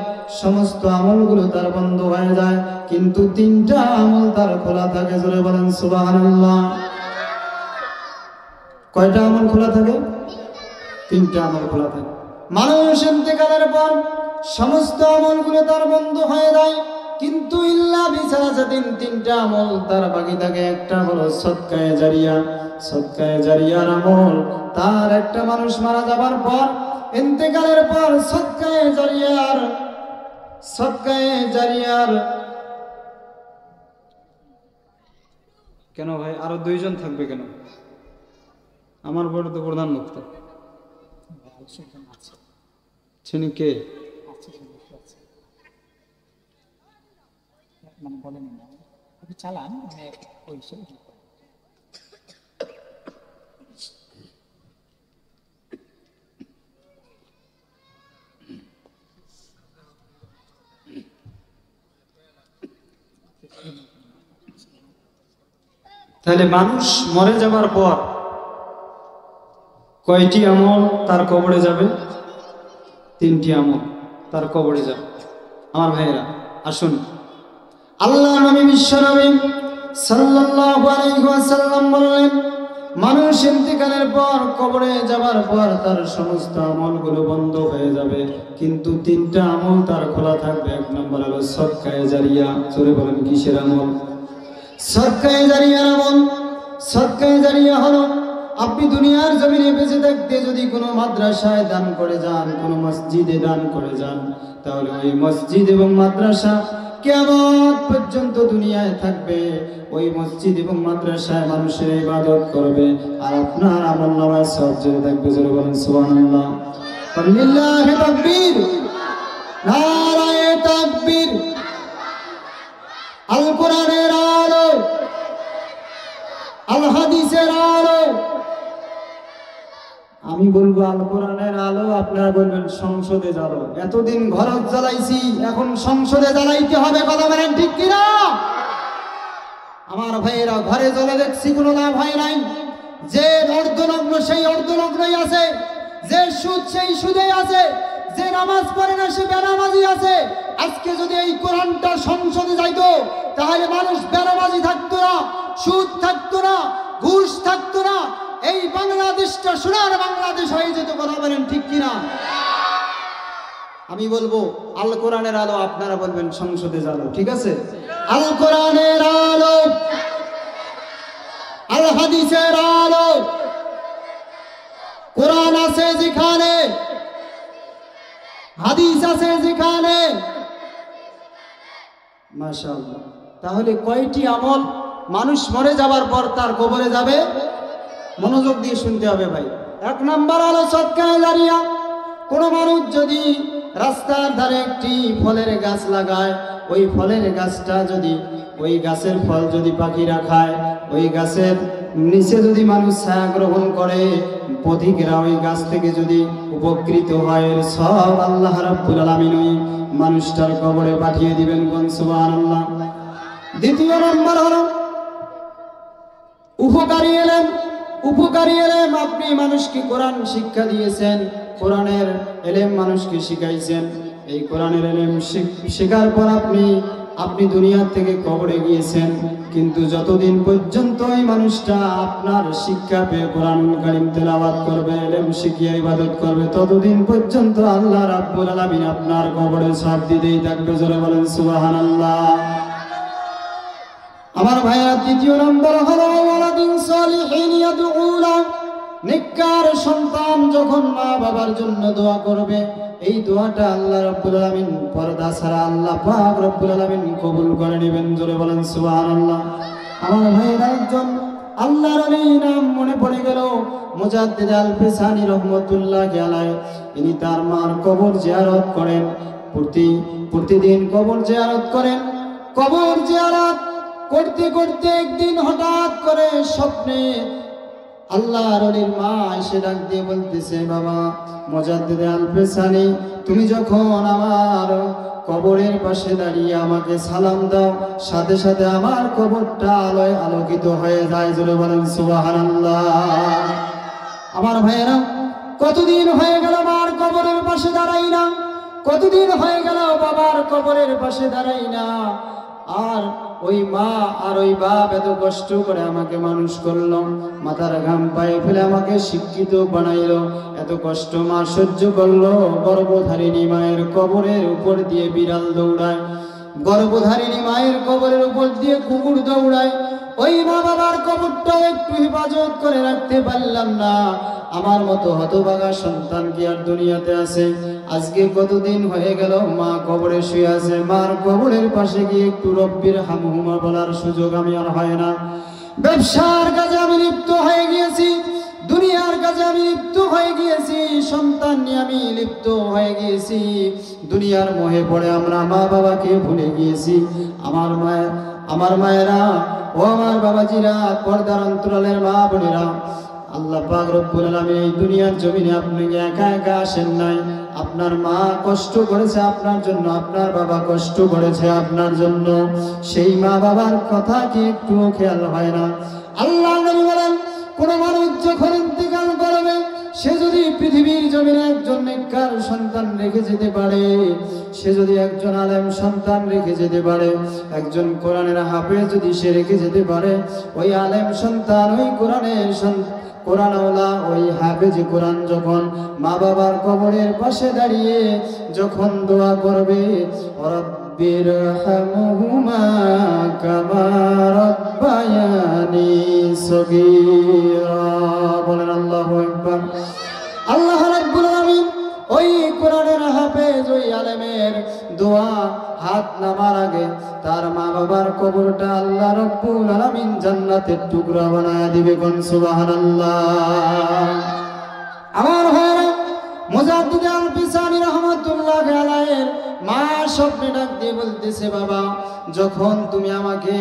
সমস্ত আমলগুলো তার বন্ধ হয়ে যায়, কিন্তু তিনটা আমল তার খোলা থাকে। জোরে বলেন সুবহানাল্লাহ। কয়টা আমল খোলা থাকে? তিনটা আমল খোলা থাকে। মানুষ ইন্তেকালের পর সমস্ত আমলগুলো তার বন্ধ হয়ে যায়, কিন্তু ইল্লা বিসালাসাতিন, তিনটা আমল তার বাকি থাকে। একটা হলো সদকায়ে জারিয়া। সদকায়ে জারিয়ার আমল তার, একটা মানুষ মারা যাবার পর, ইন্তেকালের পর সদকায়ে জারিয়ার কেন ভাই আরো দুইজন থাকবে কেন? আমার বড় তো প্রধান বক্তা ছিনি কে? মানে বলেন চালান ওই তাহলে মানুষ মরে যাবার পর কয়টি আমল তার কবরে যাবে? তিনটি আমল তার কবরে যাবে। আমার ভাইয়েরা আসুন, আল্লাহ নবী বিশ্ব নবী সাল্লাল্লাহু আলাইহি ওয়াসাল্লাম বললেন মানুষ ইন্তেকালের পর কবরে যাবার পর তার সমস্ত আমলগুলো বন্ধ হয়ে যাবে, কিন্তু তিনটা আমল তার খোলা থাকবে। এক নম্বর হলো সদকায়ে জারিয়া। জোরে বলেন কিসের আমল? সদকায়ে জারিয়ার আমল। সদকায়ে জারিয়া হলো আপনি দুনিয়ার জমিনে বেঁচে থাকতে যদি কোনো মাদ্রাসায় দান করে যান, কোনো মসজিদে দান করে যান, তাহলে ওই মসজিদ এবং মাদ্রাসা কিয়ামত পর্যন্ত দুনিয়ায় থাকবে। ওই মসজিদ এবং মাদ্রাসায় মানুষের ইবাদত করবে, আর আপনার আমলনামায় সওয়াব জড়িয়ে থাকবে। জোরে বলেন সুবহানাল্লাহ। লিল্লাহি তাকবীর, নারায়ে তাকবীর। আল কোরআনের আলো, আল হাদিসের আলো। আমি বলবো আল কোরআনের আলো, আপনারা বলবেন সংসদে জ্বালো। এতদিন ঘরত জ্বালাইছি, এখন সংসদে জ্বালাইতে হবে। কথা বলেন ঠিক কিনা? আমার ভাইয়েরা, ঘরে জ্বলে দেখছি কোনো লাভ হয় নাই। যে অর্ধনগ্ন সেই অর্ধনগ্নই আছে, যে সুদ সেই সুদেই আছে, যে নামাজ পড়ে না সে বেনামাজি আছে। আজকে যদি এই কোরআনটা সংসদে যাইতো তাহলে মানুষ বেনামাজি থাকতো না, সুদ থাকতো না, ঘুষ থাকতো না। এই বাংলাদেশটা সোনার বাংলাদেশ হয়ে যেত। কথা বলেন ঠিক কিনা? আমি বলবো আল কোরআনের আলো, আপনারা বলবেন সংসদে জ্বালো। ঠিক আছে? আল কোরআনের আলো, আল হাদিসের আলো। কোরআন আছে যেখানে, হাদিস আছে যেখানে, মাশাআল্লাহ। তাহলে কয়টি আমল মানুষ মরে যাবার পর তার কবরে যাবে? মনোযোগ দিয়ে শুনতে হবে ভাই। এক নাম্বার হলো সদকায়ে জারিয়া। কোন মানুষ যদি রাস্তার ধারে একটি ফলের গাছ লাগায়, ওই ফলের গাছটা যদি, ওই গাছের ফল যদি পাখিরা খায়, ওই গাছের নিচে যদি মানুষ ছায়া গ্রহণ করে, পথিকেরা ওই গাছ থেকে যদি উপকৃত হয়, এর সব আল্লাহ রাব্বুল আলামিন ওই মানুষটার কবরে পাঠিয়ে দিবেন। কোন সুবহানাল্লাহ। দ্বিতীয় নম্বর হলো উপকারী এলেম। উপকারী এলেম, আপনি মানুষকে কোরআন শিক্ষা দিয়েছেন, কোরআনের এলেম মানুষকে শিখাইছেন। এই কোরআনের এলেম শেখার পর আপনি দুনিয়া থেকে কবরে গিয়েছেন, কিন্তু যতদিন পর্যন্ত এই মানুষটা আপনার শিক্ষা পেয়ে কোরআনুল কারীম তেলাওয়াত করবে, এলেম শিখিয়ে ইবাদত করবে, ততদিন পর্যন্ত আল্লাহ রাব্বুল আলামিন আপনার কবরে সওয়াব দিতেই থাকবে। জোরে বলেন সুবহানাল্লাহ। আমার ভাইয়া, তৃতীয় নম্বর হলো ওয়ালাদিন সালিহিন ইয়াদউলা। নেককার সন্তান যখন মা বাবার জন্য দোয়া করবে, এই দোয়াটা আল্লাহ রাব্বুল আলামিন পর্দা ছাড়া আল্লাহ পাক রব্বুল আলামিন কবুল করে নেবেন। জোরে বলেন সুবহানাল্লাহ। আমার ভাইয়েরা, একজন আল্লাহর ওলি নাম মনে পড়ে গেল, মুজাদ্দিদ আল ফিসানি রহমাতুল্লাহি আলাইহি। ইনি তার মার কবর জিয়ারত করেন, প্রতিদিন কবর জিয়ারত করেন। কবর জিয়ারত করতে করতে একদিন হঠাৎ করে স্বপ্নে আল্লাহর ওলির মা এসে ডাক দিয়ে বলতেছে, বাবা মুজাদ্দিদ আল ফিসানি, তুমি যখন আমার কবরের পাশে দাঁড়িয়ে আমাকে সালাম দাও, সাথে সাথে আমার কবরটা আলোয় আলোকিত হয়ে যায়। জোরে বলেন সুবহানাল্লাহ। আমার ভাইয়েরা, কতদিন হয়ে গেল মার কবরের পাশে দাঁড়াই না, কতদিন হয়ে গেল বাবার কবরের পাশে দাঁড়াই না। আর ওই মা আর ওই বাপ এত কষ্ট করে আমাকে মানুষ করলো, মাথার ঘাম পায়ে ফেলে আমাকে শিক্ষিত বানাইলো, এত কষ্ট মা সহ্য করলো। গর্ভধারিণী মায়ের কবরের উপর দিয়ে বিড়াল দৌড়ায়, গর্ভধারিণী মায়ের কবরের উপর দিয়ে কুকুর দৌড়ায়। ওই মা বাবার কবরটাও একটু হেফাজত করে রাখতে পারলাম না। আমার মতো হতভাগা সন্তান কি আর দুনিয়াতে আছে? আজকে কতদিন হয়ে গেল মা কবরে শুয়ে আছে, মার কবরের পাশে গিয়ে একটু রব্বির হামহুমা বলার সুযোগ আমি আর হয় না। ব্যবসার কাজে আমি লিপ্ত হয়ে গিয়েছি, দুনিয়ার কাজে আমি লিপ্ত হয়ে গিয়েছি, সন্তান নিয়ে আমি লিপ্ত হয়ে গিয়েছি। দুনিয়ার মোহে পড়ে আমরা মা বাবাকে ভুলে গিয়েছি। আমার মায়েরা ও আমার বাবাজিরা, পর্দার অন্তরালের মা বোনেরা, আল্লাহ পাক রব্বুল আলামিন এই দুনিয়ার জমিনে আপনাকে একা একা আসেন নাই। আপনার মা কষ্ট করেছে আপনার জন্য, আপনার বাবা কষ্ট করেছে আপনার জন্য। সেই মা বাবার কথা কি একটু খেয়াল হয় না? আল্লাহ নবী বলেন, কোন মানুষ যখন ইন্তেকাল করবে, সে যদি পৃথিবীর জমিনে একজন নেককার সন্তান রেখে যেতে পারে, সে যদি একজন আলেম সন্তান রেখে যেতে পারে, একজন কোরআনের হাফেজ যদি সে রেখে যেতে পারে, ওই আলেম সন্তান, ওই কোরআনওয়ালা, ওই হাফেজ কোরআন যখন মা বাবার কবরের পাশে দাঁড়িয়ে যখন দোয়া করবে, রব্বিরহামহুমা কামা রাব্বায়ানি সগীরা, বলেন আল্লাহু আকবার। আল্লাহ রাব্বুল আলামিন ওই কোরআনের হাফেজ, ওই আলেমের দোয়া হাত নামার আগে তার মা বাবার কবরটা আল্লাহ রাব্বুল আলামিন জান্নাতের টুকরা বানায় দিবে। কোন সুবহানাল্লাহ। আমার ভাইরা, মুজাদ্দিদ আল ফিসানি রাহমাতুল্লাহি আলাইহি মা স্বপ্নে ডাক দিয়ে বলতেছে, বাবা যখন তুমি আমাকে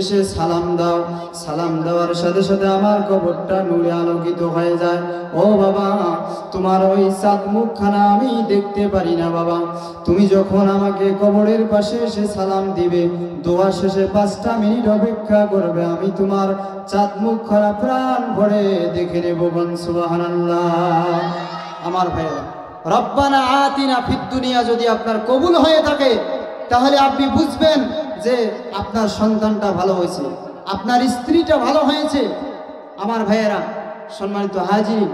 এসে সালাম দাও, সালাম দেওয়ার সাথে সাথে আমার কবরটা নূরে আলোকিত হয়ে যায়। ও বাবা, তোমার ওই চাঁদ মুখখানা আমি দেখতে পারি না বাবা। তুমি যখন আমাকে কবরের পাশে এসে সালাম দিবে, দোয়া শেষে 5টা মিনিট অপেক্ষা করবে, আমি তোমার চাঁদ মুখখানা প্রাণ ভরে দেখে নেব। বল সুবহানাল্লাহ। আমার ভাইরা, রব্বানা আতিনা ফিদ দুনিয়া যদি আপনার কবুল হয়ে থাকে, তাহলে আপনি বুঝবেন যে আপনার সন্তানটা ভালো হয়েছে, আপনার স্ত্রীটা ভালো হয়েছে। আমার ভাইয়েরা, সম্মানিত হাজির,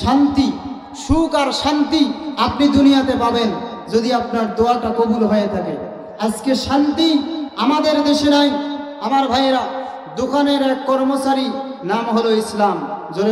শান্তি, সুখ আর শান্তি আপনি দুনিয়াতে পাবেন যদি আপনার দোয়াটা কবুল হয়ে থাকে। আজকে শান্তি আমাদের দেশে নাই। আমার ভাইয়েরা, দোকানের এক কর্মচারী, নাম হলো ইসলাম,